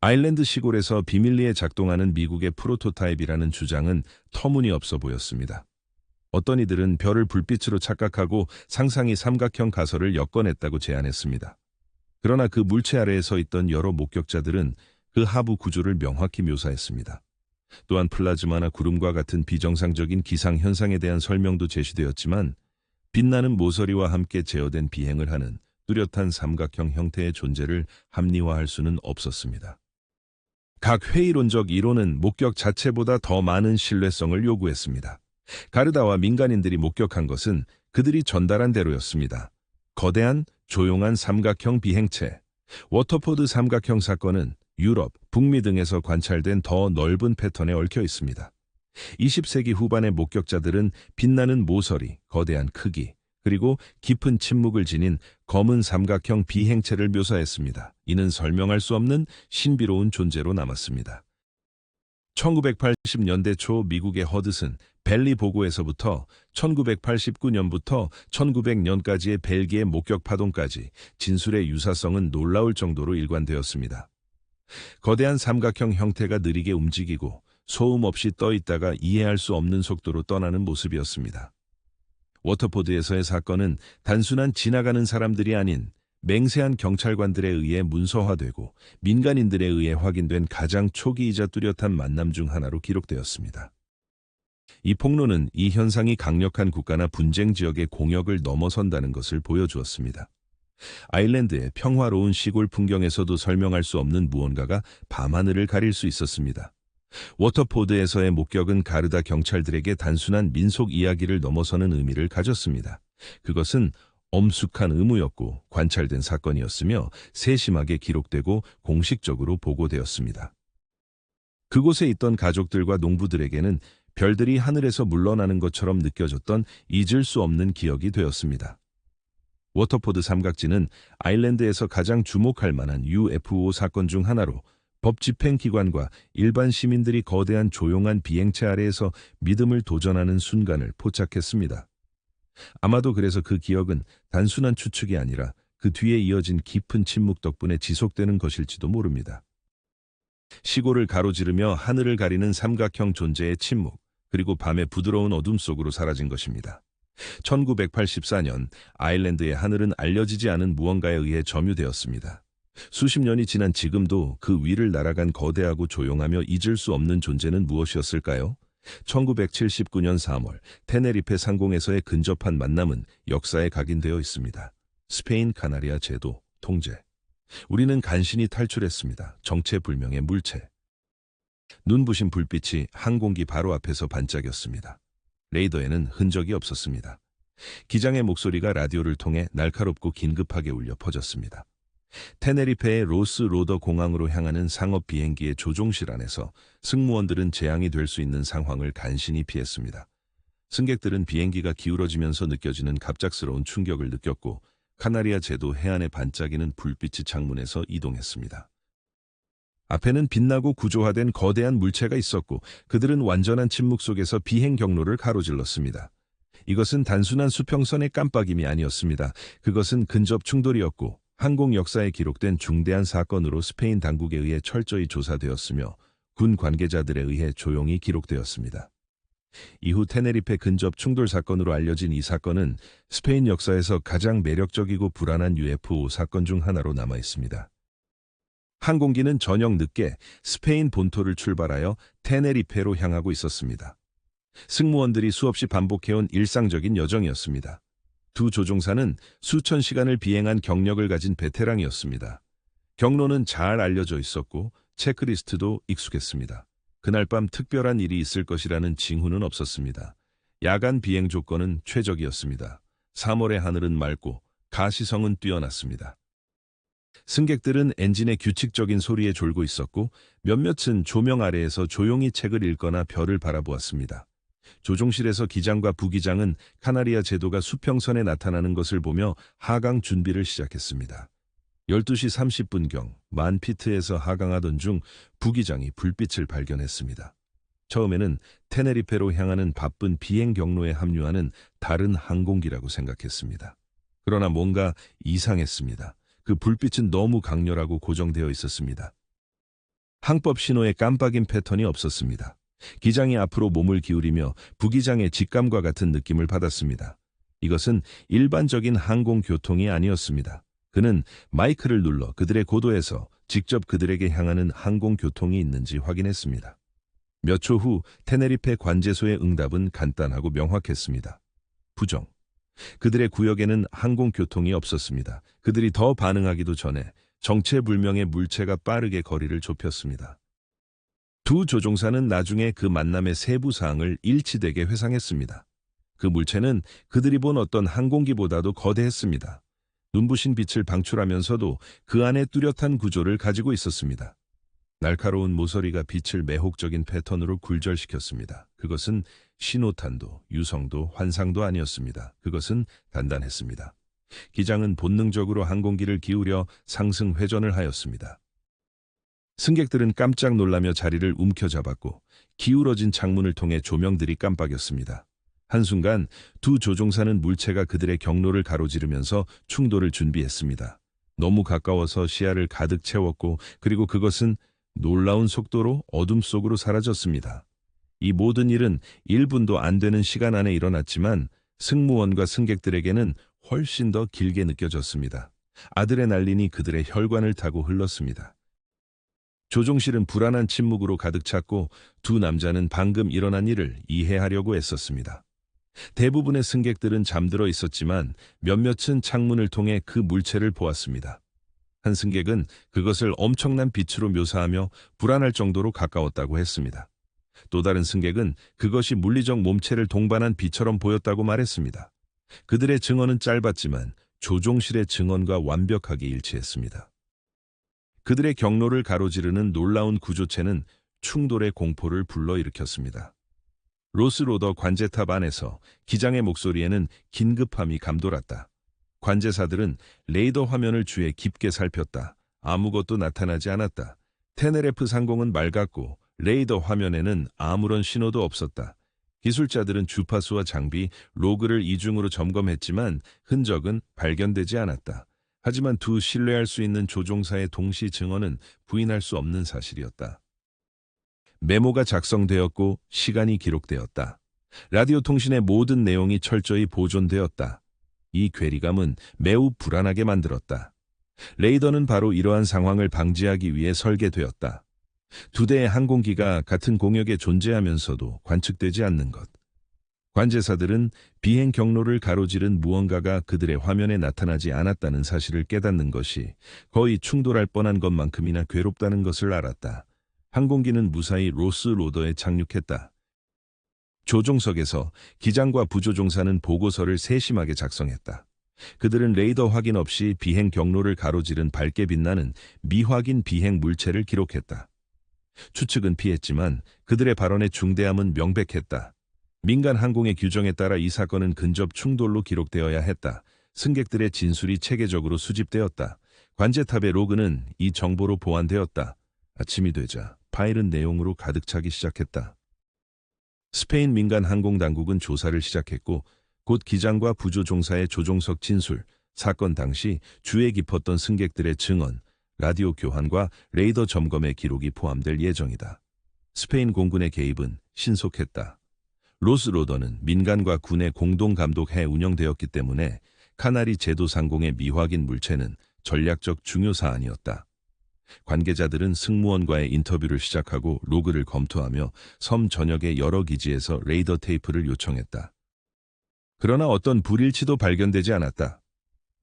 S1: 아일랜드 시골에서 비밀리에 작동하는 미국의 프로토타입이라는 주장은 터무니없어 보였습니다. 어떤 이들은 별을 불빛으로 착각하고 상상이 삼각형 가설을 엮어냈다고 제안했습니다. 그러나 그 물체 아래에 서 있던 여러 목격자들은 그 하부 구조를 명확히 묘사했습니다. 또한 플라즈마나 구름과 같은 비정상적인 기상 현상에 대한 설명도 제시되었지만 빛나는 모서리와 함께 제어된 비행을 하는 뚜렷한 삼각형 형태의 존재를 합리화할 수는 없었습니다. 각 회의론적 이론은 목격 자체보다 더 많은 신뢰성을 요구했습니다. 가르다와 민간인들이 목격한 것은 그들이 전달한 대로였습니다. 거대한 조용한 삼각형 비행체. 워터포드 삼각형 사건은 유럽, 북미 등에서 관찰된 더 넓은 패턴에 얽혀 있습니다. 20세기 후반의 목격자들은 빛나는 모서리, 거대한 크기, 그리고 깊은 침묵을 지닌 검은 삼각형 비행체를 묘사했습니다. 이는 설명할 수 없는 신비로운 존재로 남았습니다. 1980년대 초 미국의 허드슨 벨리 보고에서부터 1989년부터 1900년까지의 벨기에 목격 파동까지 진술의 유사성은 놀라울 정도로 일관되었습니다. 거대한 삼각형 형태가 느리게 움직이고 소음 없이 떠 있다가 이해할 수 없는 속도로 떠나는 모습이었습니다. 워터포드에서의 사건은 단순한 지나가는 사람들이 아닌 맹세한 경찰관들에 의해 문서화되고 민간인들에 의해 확인된 가장 초기이자 뚜렷한 만남 중 하나로 기록되었습니다. 이 폭로는 이 현상이 강력한 국가나 분쟁 지역의 공역을 넘어선다는 것을 보여주었습니다. 아일랜드의 평화로운 시골 풍경에서도 설명할 수 없는 무언가가 밤하늘을 가릴 수 있었습니다. 워터포드에서의 목격은 가르다 경찰들에게 단순한 민속 이야기를 넘어서는 의미를 가졌습니다. 그것은 엄숙한 의무였고 관찰된 사건이었으며 세심하게 기록되고 공식적으로 보고되었습니다. 그곳에 있던 가족들과 농부들에게는 별들이 하늘에서 물러나는 것처럼 느껴졌던 잊을 수 없는 기억이 되었습니다. 워터포드 삼각지는 아일랜드에서 가장 주목할 만한 UFO 사건 중 하나로 법 집행기관과 일반 시민들이 거대한 조용한 비행체 아래에서 믿음을 도전하는 순간을 포착했습니다. 아마도 그래서 그 기억은 단순한 추측이 아니라 그 뒤에 이어진 깊은 침묵 덕분에 지속되는 것일지도 모릅니다. 시골을 가로지르며 하늘을 가리는 삼각형 존재의 침묵, 그리고 밤의 부드러운 어둠 속으로 사라진 것입니다. 1984년 아일랜드의 하늘은 알려지지 않은 무언가에 의해 점유되었습니다. 수십 년이 지난 지금도 그 위를 날아간 거대하고 조용하며 잊을 수 없는 존재는 무엇이었을까요? 1979년 3월 테네리페 상공에서의 근접한 만남은 역사에 각인되어 있습니다. 스페인 카나리아 제도, 통제. 우리는 간신히 탈출했습니다. 정체불명의 물체. 눈부신 불빛이 항공기 바로 앞에서 반짝였습니다. 레이더에는 흔적이 없었습니다. 기장의 목소리가 라디오를 통해 날카롭고 긴급하게 울려 퍼졌습니다. 테네리페의 로스 로더 공항으로 향하는 상업 비행기의 조종실 안에서 승무원들은 재앙이 될 수 있는 상황을 간신히 피했습니다. 승객들은 비행기가 기울어지면서 느껴지는 갑작스러운 충격을 느꼈고 카나리아 제도 해안에 반짝이는 불빛의 창문에서 이동했습니다. 앞에는 빛나고 구조화된 거대한 물체가 있었고 그들은 완전한 침묵 속에서 비행 경로를 가로질렀습니다. 이것은 단순한 수평선의 깜빡임이 아니었습니다. 그것은 근접 충돌이었고 항공 역사에 기록된 중대한 사건으로 스페인 당국에 의해 철저히 조사되었으며 군 관계자들에 의해 조용히 기록되었습니다. 이후 테네리페 근접 충돌 사건으로 알려진 이 사건은 스페인 역사에서 가장 매력적이고 불안한 UFO 사건 중 하나로 남아 있습니다. 항공기는 저녁 늦게 스페인 본토를 출발하여 테네리페로 향하고 있었습니다. 승무원들이 수없이 반복해온 일상적인 여정이었습니다. 두 조종사는 수천 시간을 비행한 경력을 가진 베테랑이었습니다. 경로는 잘 알려져 있었고 체크리스트도 익숙했습니다. 그날 밤 특별한 일이 있을 것이라는 징후는 없었습니다. 야간 비행 조건은 최적이었습니다. 3월의 하늘은 맑고 가시성은 뛰어났습니다. 승객들은 엔진의 규칙적인 소리에 졸고 있었고 몇몇은 조명 아래에서 조용히 책을 읽거나 별을 바라보았습니다. 조종실에서 기장과 부기장은 카나리아 제도가 수평선에 나타나는 것을 보며 하강 준비를 시작했습니다. 12시 30분경 만피트에서 하강하던 중 부기장이 불빛을 발견했습니다. 처음에는 테네리페로 향하는 바쁜 비행 경로에 합류하는 다른 항공기라고 생각했습니다. 그러나 뭔가 이상했습니다. 그 불빛은 너무 강렬하고 고정되어 있었습니다. 항법 신호에 깜빡임 패턴이 없었습니다. 기장이 앞으로 몸을 기울이며 부기장의 직감과 같은 느낌을 받았습니다. 이것은 일반적인 항공교통이 아니었습니다. 그는 마이크를 눌러 그들의 고도에서 직접 그들에게 향하는 항공교통이 있는지 확인했습니다. 몇 초 후 테네리페 관제소의 응답은 간단하고 명확했습니다. 부정. 그들의 구역에는 항공교통이 없었습니다. 그들이 더 반응하기도 전에 정체불명의 물체가 빠르게 거리를 좁혔습니다. 두 조종사는 나중에 그 만남의 세부 사항을 일치되게 회상했습니다. 그 물체는 그들이 본 어떤 항공기보다도 거대했습니다. 눈부신 빛을 방출하면서도 그 안에 뚜렷한 구조를 가지고 있었습니다. 날카로운 모서리가 빛을 매혹적인 패턴으로 굴절시켰습니다. 그것은 신호탄도, 유성도, 환상도 아니었습니다. 그것은 단단했습니다. 기장은 본능적으로 항공기를 기울여 상승 회전을 하였습니다. 승객들은 깜짝 놀라며 자리를 움켜잡았고 기울어진 창문을 통해 조명들이 깜빡였습니다. 한순간 두 조종사는 물체가 그들의 경로를 가로지르면서 충돌을 준비했습니다. 너무 가까워서 시야를 가득 채웠고 그리고 그것은 놀라운 속도로 어둠 속으로 사라졌습니다. 이 모든 일은 1분도 안 되는 시간 안에 일어났지만 승무원과 승객들에게는 훨씬 더 길게 느껴졌습니다. 아드레날린이 그들의 혈관을 타고 흘렀습니다. 조종실은 불안한 침묵으로 가득 찼고 두 남자는 방금 일어난 일을 이해하려고 애썼습니다. 대부분의 승객들은 잠들어 있었지만 몇몇은 창문을 통해 그 물체를 보았습니다. 한 승객은 그것을 엄청난 빛으로 묘사하며 불안할 정도로 가까웠다고 했습니다. 또 다른 승객은 그것이 물리적 몸체를 동반한 빛처럼 보였다고 말했습니다. 그들의 증언은 짧았지만 조종실의 증언과 완벽하게 일치했습니다. 그들의 경로를 가로지르는 놀라운 구조체는 충돌의 공포를 불러일으켰습니다. 로스로더 관제탑 안에서 기장의 목소리에는 긴급함이 감돌았다. 관제사들은 레이더 화면을 주에 깊게 살폈다. 아무것도 나타나지 않았다. 테네레프 상공은 맑았고 레이더 화면에는 아무런 신호도 없었다. 기술자들은 주파수와 장비, 로그를 이중으로 점검했지만 흔적은 발견되지 않았다. 하지만 두 신뢰할 수 있는 조종사의 동시 증언은 부인할 수 없는 사실이었다. 메모가 작성되었고 시간이 기록되었다. 라디오 통신의 모든 내용이 철저히 보존되었다. 이 괴리감은 매우 불안하게 만들었다. 레이더는 바로 이러한 상황을 방지하기 위해 설계되었다. 두 대의 항공기가 같은 공역에 존재하면서도 관측되지 않는 것. 관제사들은 비행 경로를 가로지른 무언가가 그들의 화면에 나타나지 않았다는 사실을 깨닫는 것이 거의 충돌할 뻔한 것만큼이나 괴롭다는 것을 알았다. 항공기는 무사히 로스 로더에 착륙했다. 조종석에서 기장과 부조종사는 보고서를 세심하게 작성했다. 그들은 레이더 확인 없이 비행 경로를 가로지른 밝게 빛나는 미확인 비행 물체를 기록했다. 추측은 피했지만 그들의 발언의 중대함은 명백했다. 민간 항공의 규정에 따라 이 사건은 근접 충돌로 기록되어야 했다. 승객들의 진술이 체계적으로 수집되었다. 관제탑의 로그는 이 정보로 보완되었다. 아침이 되자 파일은 내용으로 가득 차기 시작했다. 스페인 민간 항공 당국은 조사를 시작했고 곧 기장과 부조종사의 조종석 진술, 사건 당시 주에 깊었던 승객들의 증언, 라디오 교환과 레이더 점검의 기록이 포함될 예정이다. 스페인 공군의 개입은 신속했다. 로스 로더는 민간과 군의 공동 감독하에 운영되었기 때문에 카나리 제도 상공의 미확인 물체는 전략적 중요 사안이었다. 관계자들은 승무원과의 인터뷰를 시작하고 로그를 검토하며 섬 전역의 여러 기지에서 레이더 테이프를 요청했다. 그러나 어떤 불일치도 발견되지 않았다.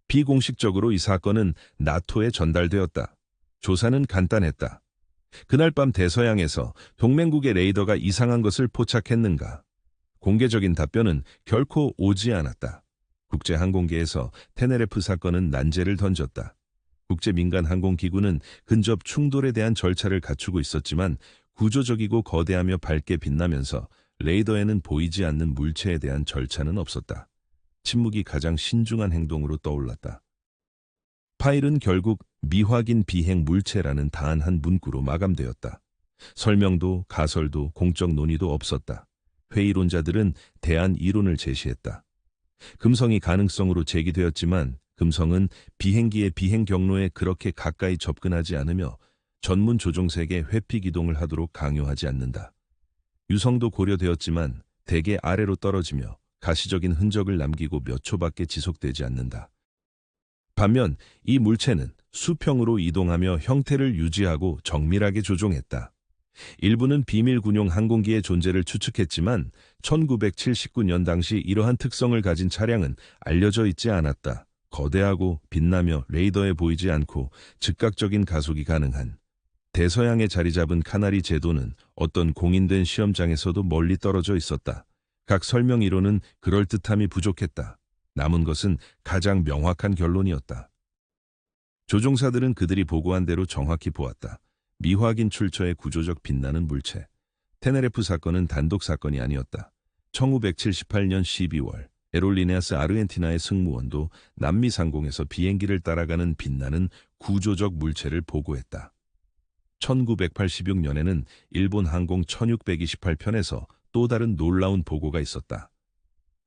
S1: 비공식적으로 이 사건은 나토에 전달되었다. 조사는 간단했다. 그날 밤 대서양에서 동맹국의 레이더가 이상한 것을 포착했는가? 공개적인 답변은 결코 오지 않았다. 국제항공계에서 테네레프 사건은 난제를 던졌다. 국제민간항공기구는 근접 충돌에 대한 절차를 갖추고 있었지만 구조적이고 거대하며 밝게 빛나면서 레이더에는 보이지 않는 물체에 대한 절차는 없었다. 침묵이 가장 신중한 행동으로 떠올랐다. 파일은 결국 미확인 비행 물체라는 단 한 문구로 마감되었다. 설명도 가설도 공적 논의도 없었다. 회의론자들은 대안 이론을 제시했다. 금성이 가능성으로 제기되었지만 금성은 비행기의 비행 경로에 그렇게 가까이 접근하지 않으며 전문 조종색의 회피 기동을 하도록 강요하지 않는다. 유성도 고려되었지만 대개 아래로 떨어지며 가시적인 흔적을 남기고 몇 초밖에 지속되지 않는다. 반면 이 물체는 수평으로 이동하며 형태를 유지하고 정밀하게 조종했다. 일부는 비밀 군용 항공기의 존재를 추측했지만 1979년 당시 이러한 특성을 가진 차량은 알려져 있지 않았다. 거대하고 빛나며 레이더에 보이지 않고 즉각적인 가속이 가능한 대서양에 자리 잡은 카나리 제도는 어떤 공인된 시험장에서도 멀리 떨어져 있었다. 각 설명 이론은 그럴듯함이 부족했다. 남은 것은 가장 명확한 결론이었다. 조종사들은 그들이 보고한 대로 정확히 보았다. 미확인 출처의 구조적 빛나는 물체. 테네레프 사건은 단독 사건이 아니었다. 1978년 12월 에롤리네아스 아르헨티나의 승무원도 남미 상공에서 비행기를 따라가는 빛나는 구조적 물체를 보고했다. 1986년에는 일본 항공 1628편에서 또 다른 놀라운 보고가 있었다.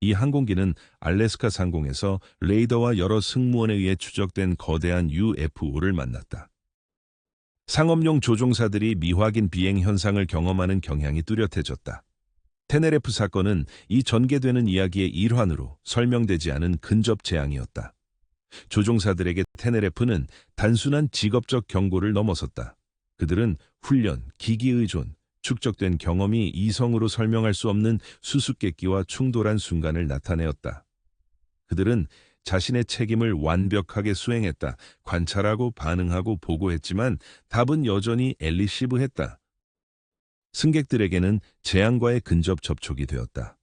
S1: 이 항공기는 알래스카 상공에서 레이더와 여러 승무원에 의해 추적된 거대한 UFO를 만났다. 상업용 조종사들이 미확인 비행 현상을 경험하는 경향이 뚜렷해졌다. 테네레프 사건은 이 전개되는 이야기의 일환으로 설명되지 않은 근접 재앙이었다. 조종사들에게 테네레프는 단순한 직업적 경고를 넘어섰다. 그들은 훈련, 기기 의존, 축적된 경험이 이성으로 설명할 수 없는 수수께끼와 충돌한 순간을 나타내었다. 그들은 자신의 책임을 완벽하게 수행했다. 관찰하고 반응하고 보고했지만 답은 여전히 엘리시브했다. 승객들에게는 재앙과의 근접 접촉이 되었다.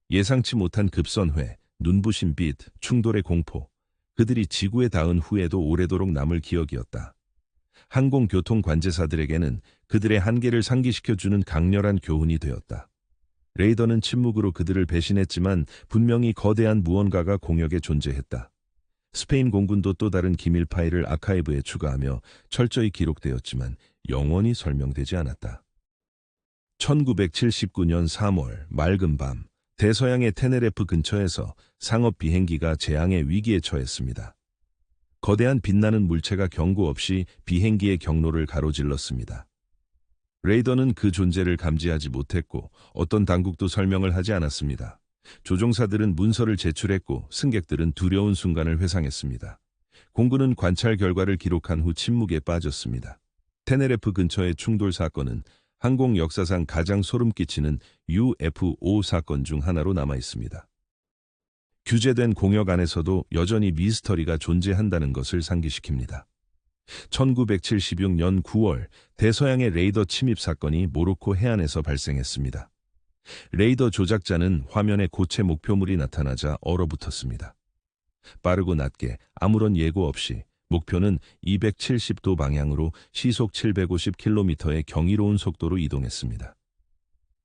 S1: 예상치 못한 급선회, 눈부신 빛, 충돌의 공포. 그들이 지구에 닿은 후에도 오래도록 남을 기억이었다. 항공교통 관제사들에게는 그들의 한계를 상기시켜주는 강렬한 교훈이 되었다. 레이더는 침묵으로 그들을 배신했지만 분명히 거대한 무언가가 공역에 존재했다. 스페인 공군도 또 다른 기밀 파일을 아카이브에 추가하며 철저히 기록되었지만 영원히 설명되지 않았다. 1979년 3월 맑은 밤 대서양의 테네레프 근처에서 상업 비행기가 재앙의 위기에 처했습니다. 거대한 빛나는 물체가 경고 없이 비행기의 경로를 가로질렀습니다. 레이더는 그 존재를 감지하지 못했고 어떤 당국도 설명을 하지 않았습니다. 조종사들은 문서를 제출했고 승객들은 두려운 순간을 회상했습니다. 공군은 관찰 결과를 기록한 후 침묵에 빠졌습니다. 테네레프 근처의 충돌 사건은 항공 역사상 가장 소름 끼치는 UFO 사건 중 하나로 남아 있습니다. 규제된 공역 안에서도 여전히 미스터리가 존재한다는 것을 상기시킵니다. 1976년 9월 대서양의 레이더 침입 사건이 모로코 해안에서 발생했습니다. 레이더 조작자는 화면에 고체 목표물이 나타나자 얼어붙었습니다. 빠르고 낮게 아무런 예고 없이 목표는 270도 방향으로 시속 750km의 경이로운 속도로 이동했습니다.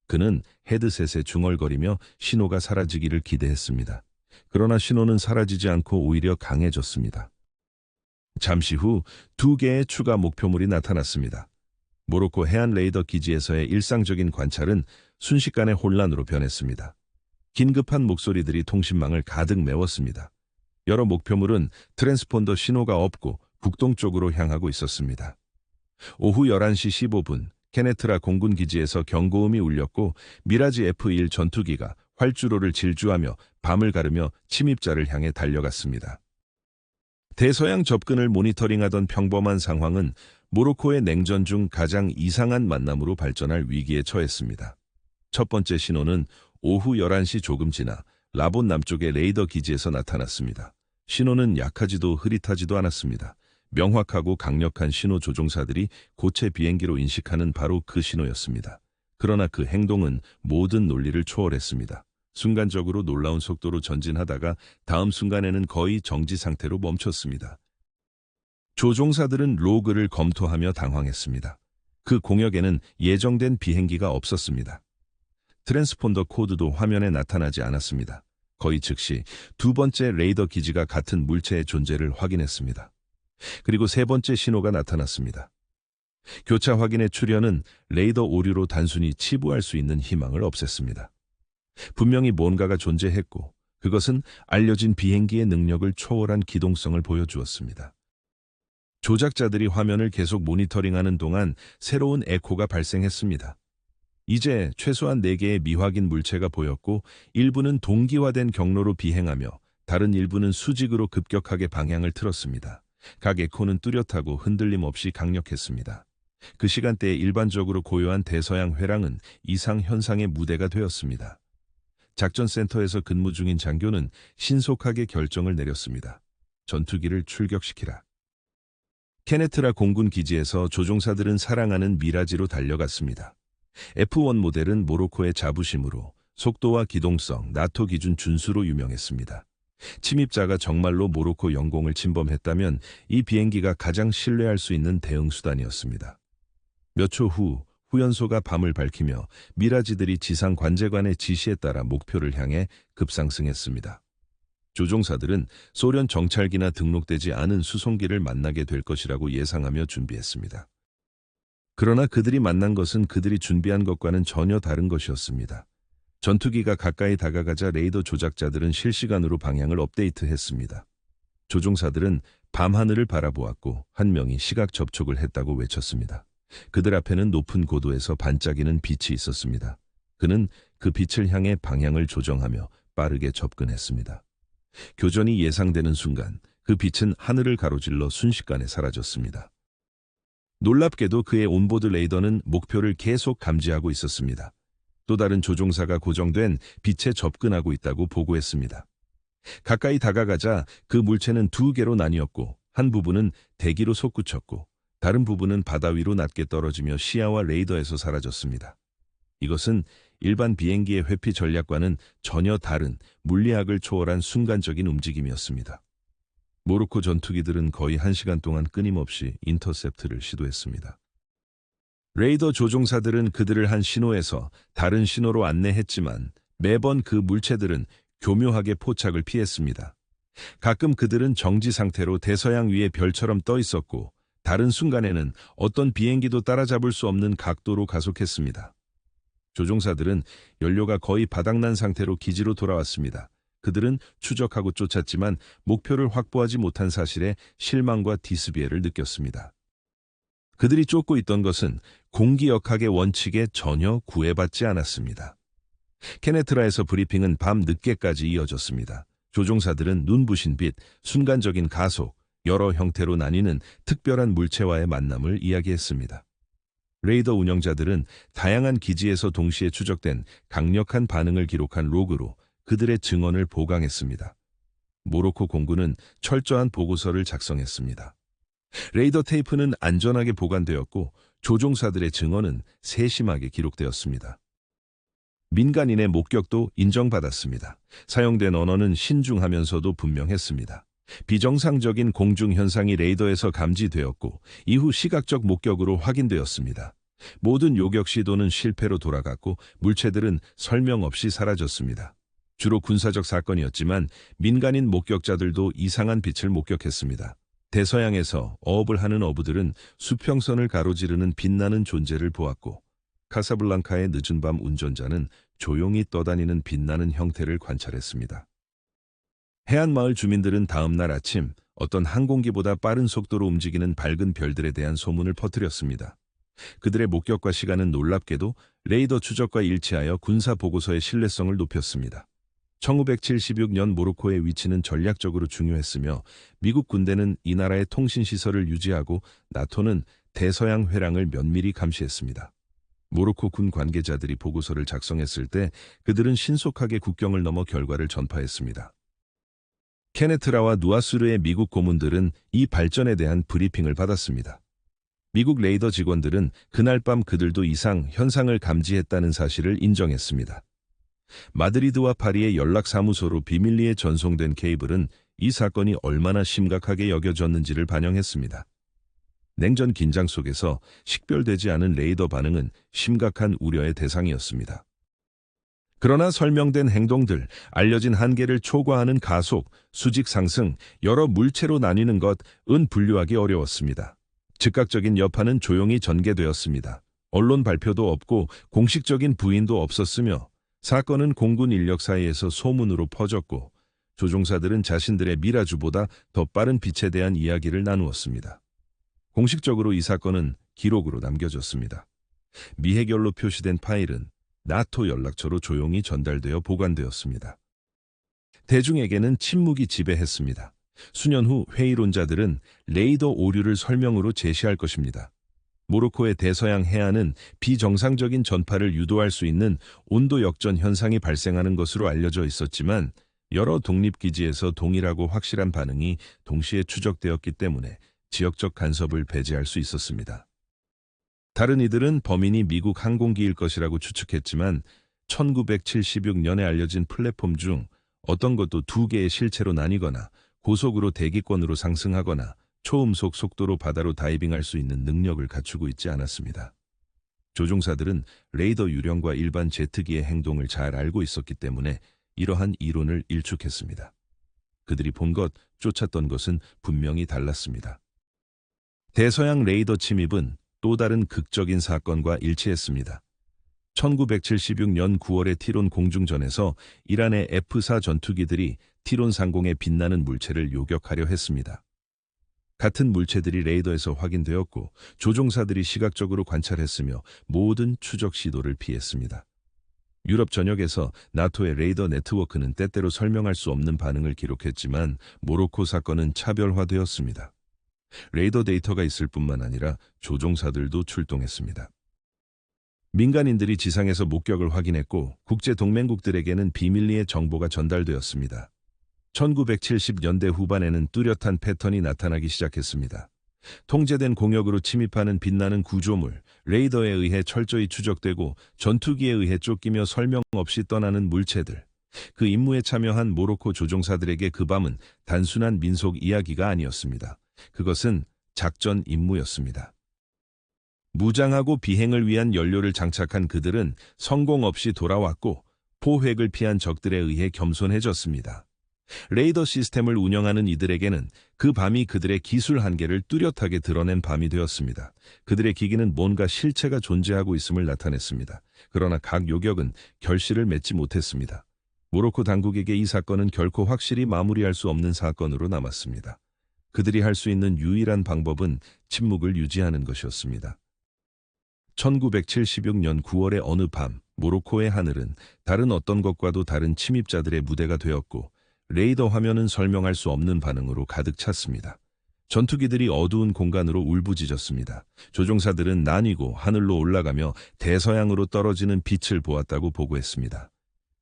S1: 그는 헤드셋에 중얼거리며 신호가 사라지기를 기대했습니다. 그러나 신호는 사라지지 않고 오히려 강해졌습니다. 잠시 후 2개의 추가 목표물이 나타났습니다. 모로코 해안 레이더 기지에서의 일상적인 관찰은 순식간에 혼란으로 변했습니다. 긴급한 목소리들이 통신망을 가득 메웠습니다. 여러 목표물은 트랜스폰더 신호가 없고 북동쪽으로 향하고 있었습니다. 오후 11시 15분 케네트라 공군 기지에서 경고음이 울렸고 미라지 F1 전투기가 활주로를 질주하며 밤을 가르며 침입자를 향해 달려갔습니다. 대서양 접근을 모니터링하던 평범한 상황은 모로코의 냉전 중 가장 이상한 만남으로 발전할 위기에 처했습니다. 첫 번째 신호는 오후 11시 조금 지나 라본 남쪽의 레이더 기지에서 나타났습니다. 신호는 약하지도 흐릿하지도 않았습니다. 명확하고 강력한 신호 조종사들이 고체 비행기로 인식하는 바로 그 신호였습니다. 그러나 그 행동은 모든 논리를 초월했습니다. 순간적으로 놀라운 속도로 전진하다가 다음 순간에는 거의 정지 상태로 멈췄습니다. 조종사들은 로그를 검토하며 당황했습니다. 그 공역에는 예정된 비행기가 없었습니다. 트랜스폰더 코드도 화면에 나타나지 않았습니다. 거의 즉시 두 번째 레이더 기지가 같은 물체의 존재를 확인했습니다. 그리고 세 번째 신호가 나타났습니다. 교차 확인의 출현은 레이더 오류로 단순히 치부할 수 있는 희망을 없앴습니다. 분명히 뭔가가 존재했고 그것은 알려진 비행기의 능력을 초월한 기동성을 보여주었습니다. 조작자들이 화면을 계속 모니터링하는 동안 새로운 에코가 발생했습니다. 이제 최소한 4개의 미확인 물체가 보였고 일부는 동기화된 경로로 비행하며 다른 일부는 수직으로 급격하게 방향을 틀었습니다. 각 에코는 뚜렷하고 흔들림 없이 강력했습니다. 그 시간대에 일반적으로 고요한 대서양 회랑은 이상 현상의 무대가 되었습니다. 작전센터에서 근무 중인 장교는 신속하게 결정을 내렸습니다. 전투기를 출격시키라. 케네트라 공군 기지에서 조종사들은 사랑하는 미라지로 달려갔습니다. F1 모델은 모로코의 자부심으로 속도와 기동성, 나토 기준 준수로 유명했습니다. 침입자가 정말로 모로코 영공을 침범했다면 이 비행기가 가장 신뢰할 수 있는 대응 수단이었습니다. 몇 초 후 후연소가 밤을 밝히며 미라지들이 지상 관제관의 지시에 따라 목표를 향해 급상승했습니다. 조종사들은 소련 정찰기나 등록되지 않은 수송기를 만나게 될 것이라고 예상하며 준비했습니다. 그러나 그들이 만난 것은 그들이 준비한 것과는 전혀 다른 것이었습니다. 전투기가 가까이 다가가자 레이더 조작자들은 실시간으로 방향을 업데이트했습니다. 조종사들은 밤하늘을 바라보았고 한 명이 시각 접촉을 했다고 외쳤습니다. 그들 앞에는 높은 고도에서 반짝이는 빛이 있었습니다. 그는 그 빛을 향해 방향을 조정하며 빠르게 접근했습니다. 교전이 예상되는 순간 그 빛은 하늘을 가로질러 순식간에 사라졌습니다. 놀랍게도 그의 온보드 레이더는 목표를 계속 감지하고 있었습니다. 또 다른 조종사가 고정된 빛에 접근하고 있다고 보고했습니다. 가까이 다가가자 그 물체는 2개로 나뉘었고 한 부분은 대기로 솟구쳤고 다른 부분은 바다 위로 낮게 떨어지며 시야와 레이더에서 사라졌습니다. 이것은 일반 비행기의 회피 전략과는 전혀 다른 물리학을 초월한 순간적인 움직임이었습니다. 모로코 전투기들은 거의 1시간 동안 끊임없이 인터셉트를 시도했습니다. 레이더 조종사들은 그들을 한 신호에서 다른 신호로 안내했지만 매번 그 물체들은 교묘하게 포착을 피했습니다. 가끔 그들은 정지 상태로 대서양 위에 별처럼 떠 있었고 다른 순간에는 어떤 비행기도 따라잡을 수 없는 각도로 가속했습니다. 조종사들은 연료가 거의 바닥난 상태로 기지로 돌아왔습니다. 그들은 추적하고 쫓았지만 목표를 확보하지 못한 사실에 실망과 디스비에를 느꼈습니다. 그들이 쫓고 있던 것은 공기역학의 원칙에 전혀 구애받지 않았습니다. 케네트라에서 브리핑은 밤 늦게까지 이어졌습니다. 조종사들은 눈부신 빛, 순간적인 가속, 여러 형태로 나뉘는 특별한 물체와의 만남을 이야기했습니다. 레이더 운영자들은 다양한 기지에서 동시에 추적된 강력한 반응을 기록한 로그로 그들의 증언을 보강했습니다. 모로코 공군은 철저한 보고서를 작성했습니다. 레이더 테이프는 안전하게 보관되었고 조종사들의 증언은 세심하게 기록되었습니다. 민간인의 목격도 인정받았습니다. 사용된 언어는 신중하면서도 분명했습니다. 비정상적인 공중 현상이 레이더에서 감지되었고 이후 시각적 목격으로 확인되었습니다. 모든 요격 시도는 실패로 돌아갔고 물체들은 설명 없이 사라졌습니다. 주로 군사적 사건이었지만 민간인 목격자들도 이상한 빛을 목격했습니다. 대서양에서 어업을 하는 어부들은 수평선을 가로지르는 빛나는 존재를 보았고 카사블랑카의 늦은 밤 운전자는 조용히 떠다니는 빛나는 형태를 관찰했습니다. 해안마을 주민들은 다음 날 아침 어떤 항공기보다 빠른 속도로 움직이는 밝은 별들에 대한 소문을 퍼뜨렸습니다. 그들의 목격과 시간은 놀랍게도 레이더 추적과 일치하여 군사 보고서의 신뢰성을 높였습니다. 1976년 모로코의 위치는 전략적으로 중요했으며 미국 군대는 이 나라의 통신시설을 유지하고 나토는 대서양 회랑을 면밀히 감시했습니다. 모로코 군 관계자들이 보고서를 작성했을 때 그들은 신속하게 국경을 넘어 결과를 전파했습니다. 케네트라와 누아스르의 미국 고문들은 이 발전에 대한 브리핑을 받았습니다. 미국 레이더 직원들은 그날 밤 그들도 이상 현상을 감지했다는 사실을 인정했습니다. 마드리드와 파리의 연락사무소로 비밀리에 전송된 케이블은 이 사건이 얼마나 심각하게 여겨졌는지를 반영했습니다. 냉전 긴장 속에서 식별되지 않은 레이더 반응은 심각한 우려의 대상이었습니다. 그러나 설명된 행동들, 알려진 한계를 초과하는 가속, 수직 상승, 여러 물체로 나뉘는 것은 분류하기 어려웠습니다. 즉각적인 여파는 조용히 전개되었습니다. 언론 발표도 없고 공식적인 부인도 없었으며 사건은 공군 인력 사이에서 소문으로 퍼졌고 조종사들은 자신들의 미라주보다 더 빠른 빛에 대한 이야기를 나누었습니다. 공식적으로 이 사건은 기록으로 남겨졌습니다. 미해결로 표시된 파일은 나토 연락처로 조용히 전달되어 보관되었습니다. 대중에게는 침묵이 지배했습니다. 수년 후 회의론자들은 레이더 오류를 설명으로 제시할 것입니다. 모로코의 대서양 해안은 비정상적인 전파를 유도할 수 있는 온도 역전 현상이 발생하는 것으로 알려져 있었지만 여러 독립기지에서 동일하고 확실한 반응이 동시에 추적되었기 때문에 지역적 간섭을 배제할 수 있었습니다. 다른 이들은 범인이 미국 항공기일 것이라고 추측했지만 1976년에 알려진 플랫폼 중 어떤 것도 두 개의 실체로 나뉘거나 고속으로 대기권으로 상승하거나 초음속 속도로 바다로 다이빙할 수 있는 능력을 갖추고 있지 않았습니다. 조종사들은 레이더 유령과 일반 제트기의 행동을 잘 알고 있었기 때문에 이러한 이론을 일축했습니다. 그들이 본 것, 쫓았던 것은 분명히 달랐습니다. 대서양 레이더 침입은 또 다른 극적인 사건과 일치했습니다. 1976년 9월의 티론 공중전에서 이란의 F-4 전투기들이 티론 상공의 빛나는 물체를 요격하려 했습니다. 같은 물체들이 레이더에서 확인되었고 조종사들이 시각적으로 관찰했으며 모든 추적 시도를 피했습니다. 유럽 전역에서 나토의 레이더 네트워크는 때때로 설명할 수 없는 반응을 기록했지만 모로코 사건은 차별화되었습니다. 레이더 데이터가 있을 뿐만 아니라 조종사들도 출동했습니다. 민간인들이 지상에서 목격을 확인했고 국제 동맹국들에게는 비밀리에 정보가 전달되었습니다. 1970년대 후반에는 뚜렷한 패턴이 나타나기 시작했습니다. 통제된 공역으로 침입하는 빛나는 구조물, 레이더에 의해 철저히 추적되고 전투기에 의해 쫓기며 설명 없이 떠나는 물체들. 그 임무에 참여한 모로코 조종사들에게 그 밤은 단순한 민속 이야기가 아니었습니다. 그것은 작전 임무였습니다. 무장하고 비행을 위한 연료를 장착한 그들은 성공 없이 돌아왔고 포획을 피한 적들에 의해 겸손해졌습니다. 레이더 시스템을 운영하는 이들에게는 그 밤이 그들의 기술 한계를 뚜렷하게 드러낸 밤이 되었습니다. 그들의 기기는 뭔가 실체가 존재하고 있음을 나타냈습니다. 그러나 각 요격은 결실을 맺지 못했습니다. 모로코 당국에게 이 사건은 결코 확실히 마무리할 수 없는 사건으로 남았습니다. 그들이 할 수 있는 유일한 방법은 침묵을 유지하는 것이었습니다. 1976년 9월의 어느 밤, 모로코의 하늘은 다른 어떤 것과도 다른 침입자들의 무대가 되었고, 레이더 화면은 설명할 수 없는 반응으로 가득 찼습니다. 전투기들이 어두운 공간으로 울부짖었습니다. 조종사들은 나뉘고 하늘로 올라가며 대서양으로 떨어지는 빛을 보았다고 보고했습니다.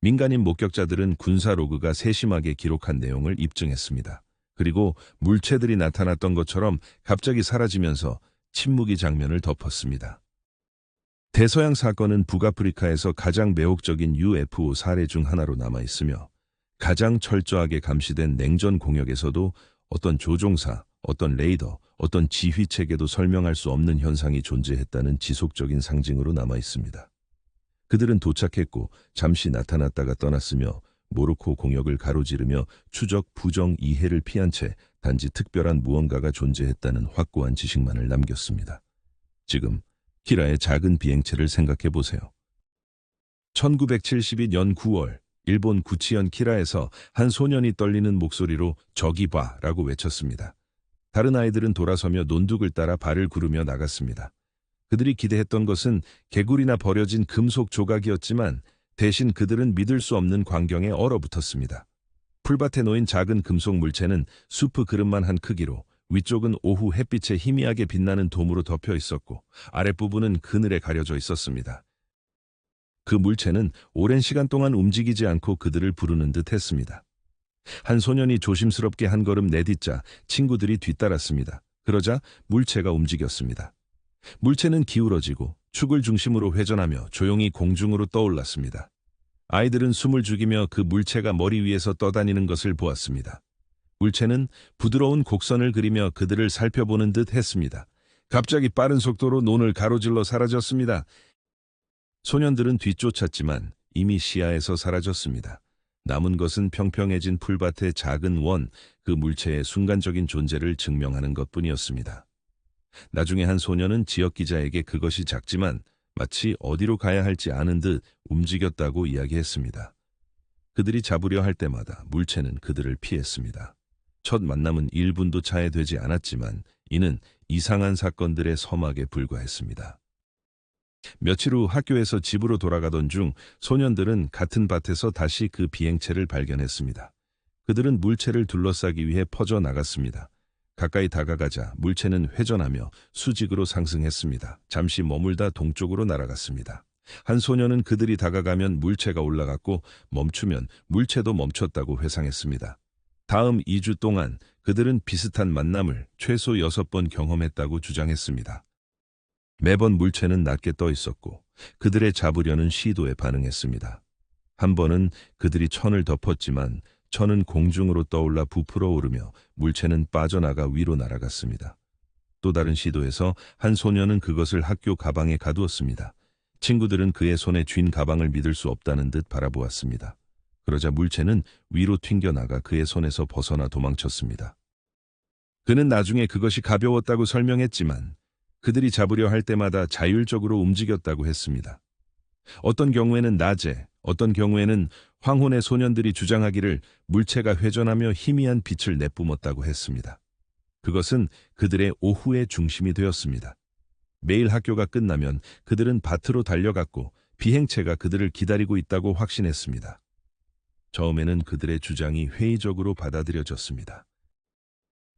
S1: 민간인 목격자들은 군사 로그가 세심하게 기록한 내용을 입증했습니다. 그리고 물체들이 나타났던 것처럼 갑자기 사라지면서 침묵이 장면을 덮었습니다. 대서양 사건은 북아프리카에서 가장 매혹적인 UFO 사례 중 하나로 남아있으며, 가장 철저하게 감시된 냉전 공역에서도 어떤 조종사, 어떤 레이더, 어떤 지휘 체계도 설명할 수 없는 현상이 존재했다는 지속적인 상징으로 남아있습니다. 그들은 도착했고 잠시 나타났다가 떠났으며, 모로코 공역을 가로지르며 추적, 부정, 이해를 피한 채 단지 특별한 무언가가 존재했다는 확고한 지식만을 남겼습니다. 지금 키라의 작은 비행체를 생각해 보세요. 1972년 9월, 일본 구치현 키라에서 한 소년이 떨리는 목소리로 "저기 봐" 라고 외쳤습니다. 다른 아이들은 돌아서며 논둑을 따라 발을 구르며 나갔습니다. 그들이 기대했던 것은 개구리나 버려진 금속 조각이었지만, 대신 그들은 믿을 수 없는 광경에 얼어붙었습니다. 풀밭에 놓인 작은 금속 물체는 수프 그릇만 한 크기로, 위쪽은 오후 햇빛에 희미하게 빛나는 돔으로 덮여 있었고, 아랫부분은 그늘에 가려져 있었습니다. 그 물체는 오랜 시간 동안 움직이지 않고 그들을 부르는 듯 했습니다. 한 소년이 조심스럽게 한 걸음 내딛자 친구들이 뒤따랐습니다. 그러자 물체가 움직였습니다. 물체는 기울어지고 축을 중심으로 회전하며 조용히 공중으로 떠올랐습니다. 아이들은 숨을 죽이며 그 물체가 머리 위에서 떠다니는 것을 보았습니다. 물체는 부드러운 곡선을 그리며 그들을 살펴보는 듯 했습니다. 갑자기 빠른 속도로 논을 가로질러 사라졌습니다. 소년들은 뒤쫓았지만 이미 시야에서 사라졌습니다. 남은 것은 평평해진 풀밭의 작은 원, 그 물체의 순간적인 존재를 증명하는 것뿐이었습니다. 나중에 한 소년은 지역 기자에게 그것이 작지만 마치 어디로 가야 할지 아는 듯 움직였다고 이야기했습니다. 그들이 잡으려 할 때마다 물체는 그들을 피했습니다. 첫 만남은 1분도 차에 되지 않았지만 이는 이상한 사건들의 서막에 불과했습니다. 며칠 후 학교에서 집으로 돌아가던 중 소년들은 같은 밭에서 다시 그 비행체를 발견했습니다. 그들은 물체를 둘러싸기 위해 퍼져나갔습니다. 가까이 다가가자 물체는 회전하며 수직으로 상승했습니다. 잠시 머물다 동쪽으로 날아갔습니다. 한 소년은 그들이 다가가면 물체가 올라갔고 멈추면 물체도 멈췄다고 회상했습니다. 다음 2주 동안 그들은 비슷한 만남을 최소 6번 경험했다고 주장했습니다. 매번 물체는 낮게 떠 있었고 그들의 잡으려는 시도에 반응했습니다. 한 번은 그들이 천을 덮었지만 천은 공중으로 떠올라 부풀어 오르며 물체는 빠져나가 위로 날아갔습니다. 또 다른 시도에서 한 소년은 그것을 학교 가방에 가두었습니다. 친구들은 그의 손에 쥔 가방을 믿을 수 없다는 듯 바라보았습니다. 그러자 물체는 위로 튕겨나가 그의 손에서 벗어나 도망쳤습니다. 그는 나중에 그것이 가벼웠다고 설명했지만 그들이 잡으려 할 때마다 자율적으로 움직였다고 했습니다. 어떤 경우에는 낮에, 어떤 경우에는 황혼의 소년들이 주장하기를 물체가 회전하며 희미한 빛을 내뿜었다고 했습니다. 그것은 그들의 오후의 중심이 되었습니다. 매일 학교가 끝나면 그들은 밭으로 달려갔고 비행체가 그들을 기다리고 있다고 확신했습니다. 처음에는 그들의 주장이 회의적으로 받아들여졌습니다.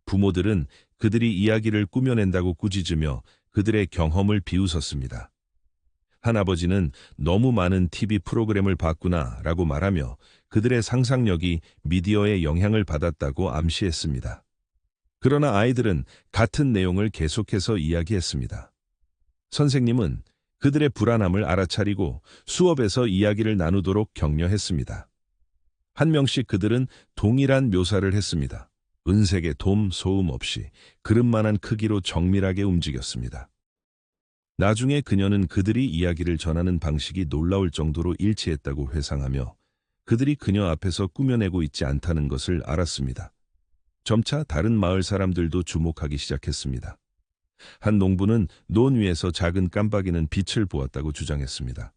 S1: 부모들은 그들이 이야기를 꾸며낸다고 꾸짖으며 그들의 경험을 비웃었습니다. 한 아버지는 "너무 많은 TV 프로그램을 봤구나 라고 말하며 그들의 상상력이 미디어의 영향을 받았다고 암시했습니다. 그러나 아이들은 같은 내용을 계속해서 이야기했습니다. 선생님은 그들의 불안함을 알아차리고 수업에서 이야기를 나누도록 격려했습니다. 한 명씩 그들은 동일한 묘사를 했습니다. 은색의 돔, 소음 없이 그릇만한 크기로 정밀하게 움직였습니다. 나중에 그녀는 그들이 이야기를 전하는 방식이 놀라울 정도로 일치했다고 회상하며 그들이 그녀 앞에서 꾸며내고 있지 않다는 것을 알았습니다. 점차 다른 마을 사람들도 주목하기 시작했습니다. 한 농부는 논 위에서 작은 깜빡이는 빛을 보았다고 주장했습니다.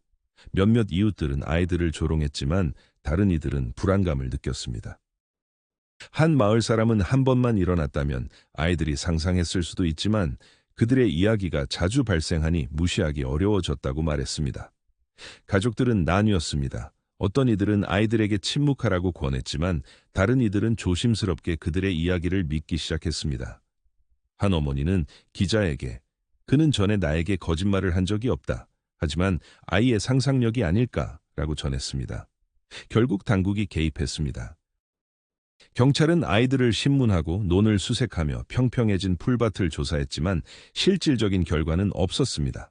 S1: 몇몇 이웃들은 아이들을 조롱했지만 다른 이들은 불안감을 느꼈습니다. 한 마을 사람은 한 번만 일어났다면 아이들이 상상했을 수도 있지만 그들의 이야기가 자주 발생하니 무시하기 어려워졌다고 말했습니다. 가족들은 나뉘었습니다. 어떤 이들은 아이들에게 침묵하라고 권했지만 다른 이들은 조심스럽게 그들의 이야기를 믿기 시작했습니다. 한 어머니는 기자에게 그는 전에 나에게 거짓말을 한 적이 없다. 하지만 아이의 상상력이 아닐까라고 전했습니다. 결국 당국이 개입했습니다. 경찰은 아이들을 신문하고 논을 수색하며 평평해진 풀밭을 조사했지만 실질적인 결과는 없었습니다.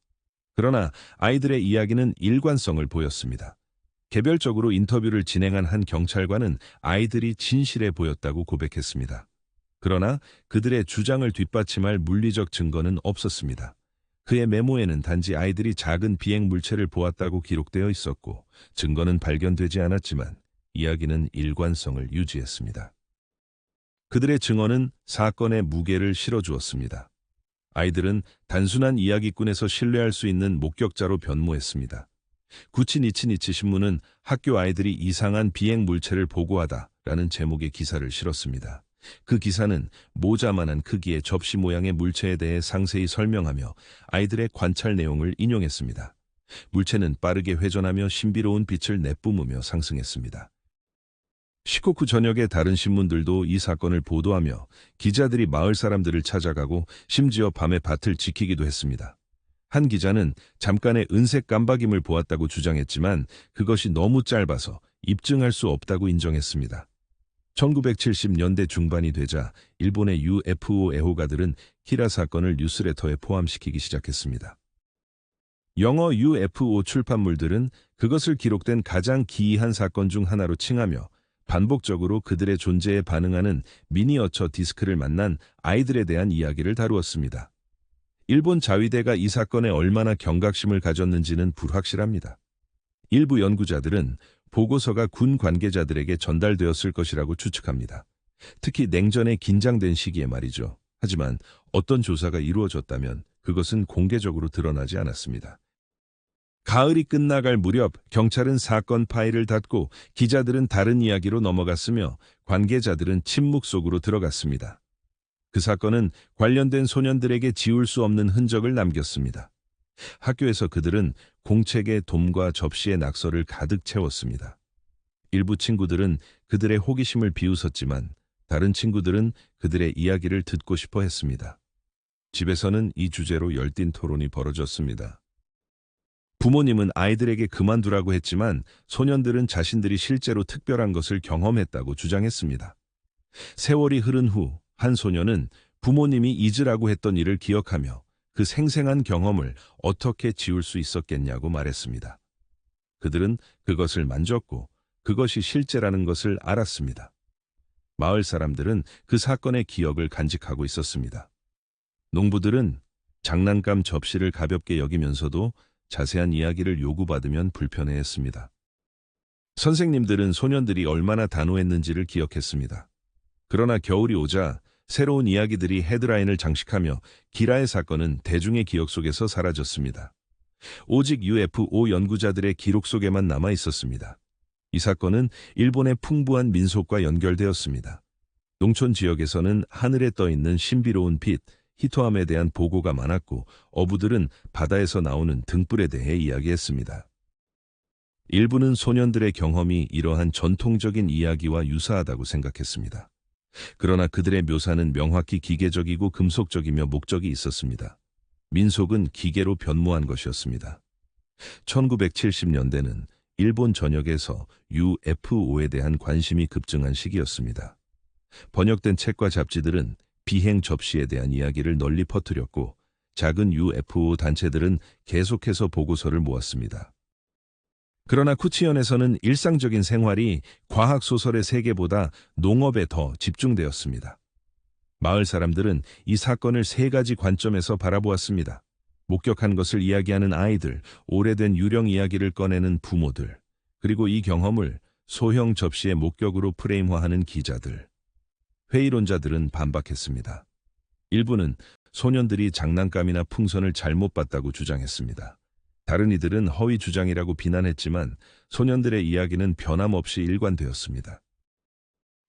S1: 그러나 아이들의 이야기는 일관성을 보였습니다. 개별적으로 인터뷰를 진행한 한 경찰관은 아이들이 진실해 보였다고 고백했습니다. 그러나 그들의 주장을 뒷받침할 물리적 증거는 없었습니다. 그의 메모에는 단지 아이들이 작은 비행 물체를 보았다고 기록되어 있었고 증거는 발견되지 않았지만 이야기는 일관성을 유지했습니다. 그들의 증언은 사건의 무게를 실어주었습니다. 아이들은 단순한 이야기꾼에서 신뢰할 수 있는 목격자로 변모했습니다. 구치니치니치 신문은 학교 아이들이 이상한 비행 물체를 보고하다라는 제목의 기사를 실었습니다. 그 기사는 모자만한 크기의 접시 모양의 물체에 대해 상세히 설명하며 아이들의 관찰 내용을 인용했습니다. 물체는 빠르게 회전하며 신비로운 빛을 내뿜으며 상승했습니다. 시코쿠 전역의 다른 신문들도 이 사건을 보도하며 기자들이 마을 사람들을 찾아가고 심지어 밤에 밭을 지키기도 했습니다. 한 기자는 잠깐의 은색 깜박임을 보았다고 주장했지만 그것이 너무 짧아서 입증할 수 없다고 인정했습니다. 1970년대 중반이 되자 일본의 UFO 애호가들은 키라 사건을 뉴스레터에 포함시키기 시작했습니다. 영어 UFO 출판물들은 그것을 기록된 가장 기이한 사건 중 하나로 칭하며 반복적으로 그들의 존재에 반응하는 미니어처 디스크를 만난 아이들에 대한 이야기를 다루었습니다. 일본 자위대가 이 사건에 얼마나 경각심을 가졌는지는 불확실합니다. 일부 연구자들은 보고서가 군 관계자들에게 전달되었을 것이라고 추측합니다. 특히 냉전에 긴장된 시기에 말이죠. 하지만 어떤 조사가 이루어졌다면 그것은 공개적으로 드러나지 않았습니다. 가을이 끝나갈 무렵 경찰은 사건 파일을 닫고 기자들은 다른 이야기로 넘어갔으며 관계자들은 침묵 속으로 들어갔습니다. 그 사건은 관련된 소년들에게 지울 수 없는 흔적을 남겼습니다. 학교에서 그들은 공책에 돔과 접시의 낙서를 가득 채웠습니다. 일부 친구들은 그들의 호기심을 비웃었지만 다른 친구들은 그들의 이야기를 듣고 싶어 했습니다. 집에서는 이 주제로 열띤 토론이 벌어졌습니다. 부모님은 아이들에게 그만두라고 했지만 소년들은 자신들이 실제로 특별한 것을 경험했다고 주장했습니다. 세월이 흐른 후 한 소년은 부모님이 잊으라고 했던 일을 기억하며 그 생생한 경험을 어떻게 지울 수 있었겠냐고 말했습니다. 그들은 그것을 만졌고 그것이 실제라는 것을 알았습니다. 마을 사람들은 그 사건의 기억을 간직하고 있었습니다. 농부들은 장난감 접시를 가볍게 여기면서도 자세한 이야기를 요구받으면 불편해했습니다. 선생님들은 소년들이 얼마나 단호했는지를 기억했습니다. 그러나 겨울이 오자 새로운 이야기들이 헤드라인을 장식하며 기라의 사건은 대중의 기억 속에서 사라졌습니다. 오직 UFO 연구자들의 기록 속에만 남아 있었습니다. 이 사건은 일본의 풍부한 민속과 연결되었습니다. 농촌 지역에서는 하늘에 떠 있는 신비로운 빛, 히토암에 대한 보고가 많았고 어부들은 바다에서 나오는 등불에 대해 이야기했습니다. 일부는 소년들의 경험이 이러한 전통적인 이야기와 유사하다고 생각했습니다. 그러나 그들의 묘사는 명확히 기계적이고 금속적이며 목적이 있었습니다. 민속은 기계로 변모한 것이었습니다. 1970년대는 일본 전역에서 UFO에 대한 관심이 급증한 시기였습니다. 번역된 책과 잡지들은 비행 접시에 대한 이야기를 널리 퍼뜨렸고 작은 UFO 단체들은 계속해서 보고서를 모았습니다. 그러나 쿠치현에서는 일상적인 생활이 과학소설의 세계보다 농업에 더 집중되었습니다. 마을 사람들은 이 사건을 세 가지 관점에서 바라보았습니다. 목격한 것을 이야기하는 아이들, 오래된 유령 이야기를 꺼내는 부모들, 그리고 이 경험을 소형 접시의 목격으로 프레임화하는 기자들. 회의론자들은 반박했습니다. 일부는 소년들이 장난감이나 풍선을 잘못 봤다고 주장했습니다. 다른 이들은 허위 주장이라고 비난했지만 소년들의 이야기는 변함없이 일관되었습니다.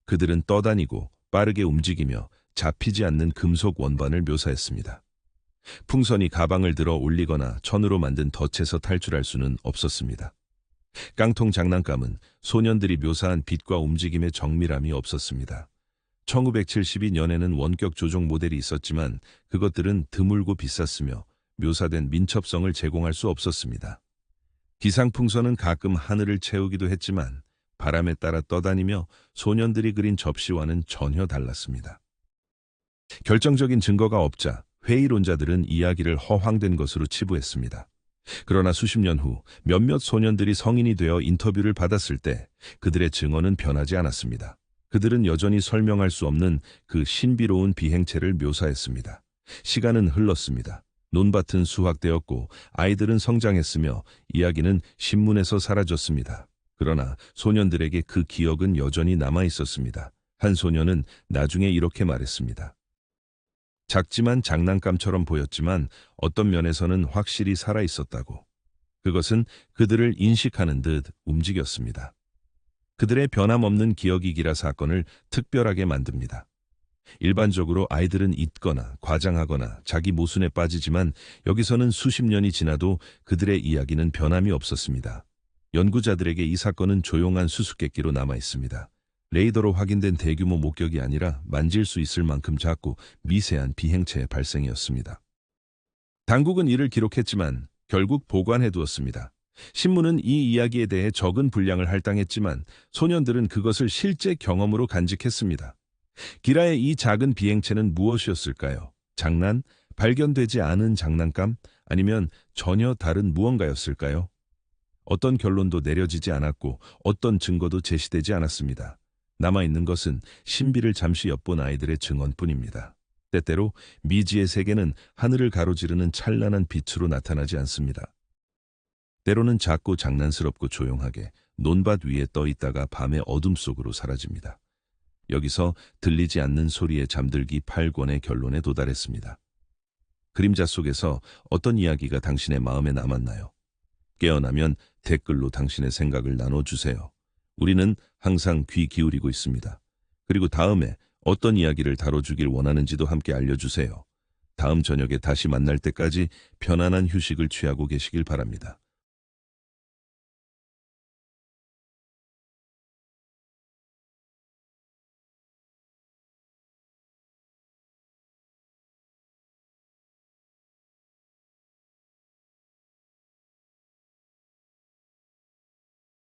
S1: 그들은 떠다니고 빠르게 움직이며 잡히지 않는 금속 원반을 묘사했습니다. 풍선이 가방을 들어 올리거나 천으로 만든 덫에서 탈출할 수는 없었습니다. 깡통 장난감은 소년들이 묘사한 빛과 움직임의 정밀함이 없었습니다. 1972년에는 원격 조종 모델이 있었지만 그것들은 드물고 비쌌으며 묘사된 민첩성을 제공할 수 없었습니다. 기상풍선은 가끔 하늘을 채우기도 했지만 바람에 따라 떠다니며 소년들이 그린 접시와는 전혀 달랐습니다. 결정적인 증거가 없자 회의론자들은 이야기를 허황된 것으로 치부했습니다. 그러나 수십 년 후 몇몇 소년들이 성인이 되어 인터뷰를 받았을 때 그들의 증언은 변하지 않았습니다. 그들은 여전히 설명할 수 없는 그 신비로운 비행체를 묘사했습니다. 시간은 흘렀습니다. 논밭은 수확되었고 아이들은 성장했으며 이야기는 신문에서 사라졌습니다. 그러나 소년들에게 그 기억은 여전히 남아 있었습니다. 한 소년은 나중에 이렇게 말했습니다. 작지만 장난감처럼 보였지만 어떤 면에서는 확실히 살아 있었다고. 그것은 그들을 인식하는 듯 움직였습니다. 그들의 변함없는 기억이기라 사건을 특별하게 만듭니다. 일반적으로 아이들은 잊거나 과장하거나 자기 모순에 빠지지만 여기서는 수십 년이 지나도 그들의 이야기는 변함이 없었습니다. 연구자들에게 이 사건은 조용한 수수께끼로 남아 있습니다. 레이더로 확인된 대규모 목격이 아니라 만질 수 있을 만큼 작고 미세한 비행체의 발생이었습니다. 당국은 이를 기록했지만 결국 보관해두었습니다. 신문은 이 이야기에 대해 적은 분량을 할당했지만 소년들은 그것을 실제 경험으로 간직했습니다. 기라의 이 작은 비행체는 무엇이었을까요? 장난? 발견되지 않은 장난감? 아니면 전혀 다른 무언가였을까요? 어떤 결론도 내려지지 않았고 어떤 증거도 제시되지 않았습니다. 남아있는 것은 신비를 잠시 엿본 아이들의 증언뿐입니다. 때때로 미지의 세계는 하늘을 가로지르는 찬란한 빛으로 나타나지 않습니다. 때로는 작고 장난스럽고 조용하게 논밭 위에 떠 있다가 밤의 어둠 속으로 사라집니다. 여기서 들리지 않는 소리에 잠들기 8권의 결론에 도달했습니다. 그림자 속에서 어떤 이야기가 당신의 마음에 남았나요? 깨어나면 댓글로 당신의 생각을 나눠주세요. 우리는 항상 귀 기울이고 있습니다. 그리고 다음에 어떤 이야기를 다뤄주길 원하는지도 함께 알려주세요. 다음 저녁에 다시 만날 때까지 편안한 휴식을 취하고 계시길 바랍니다.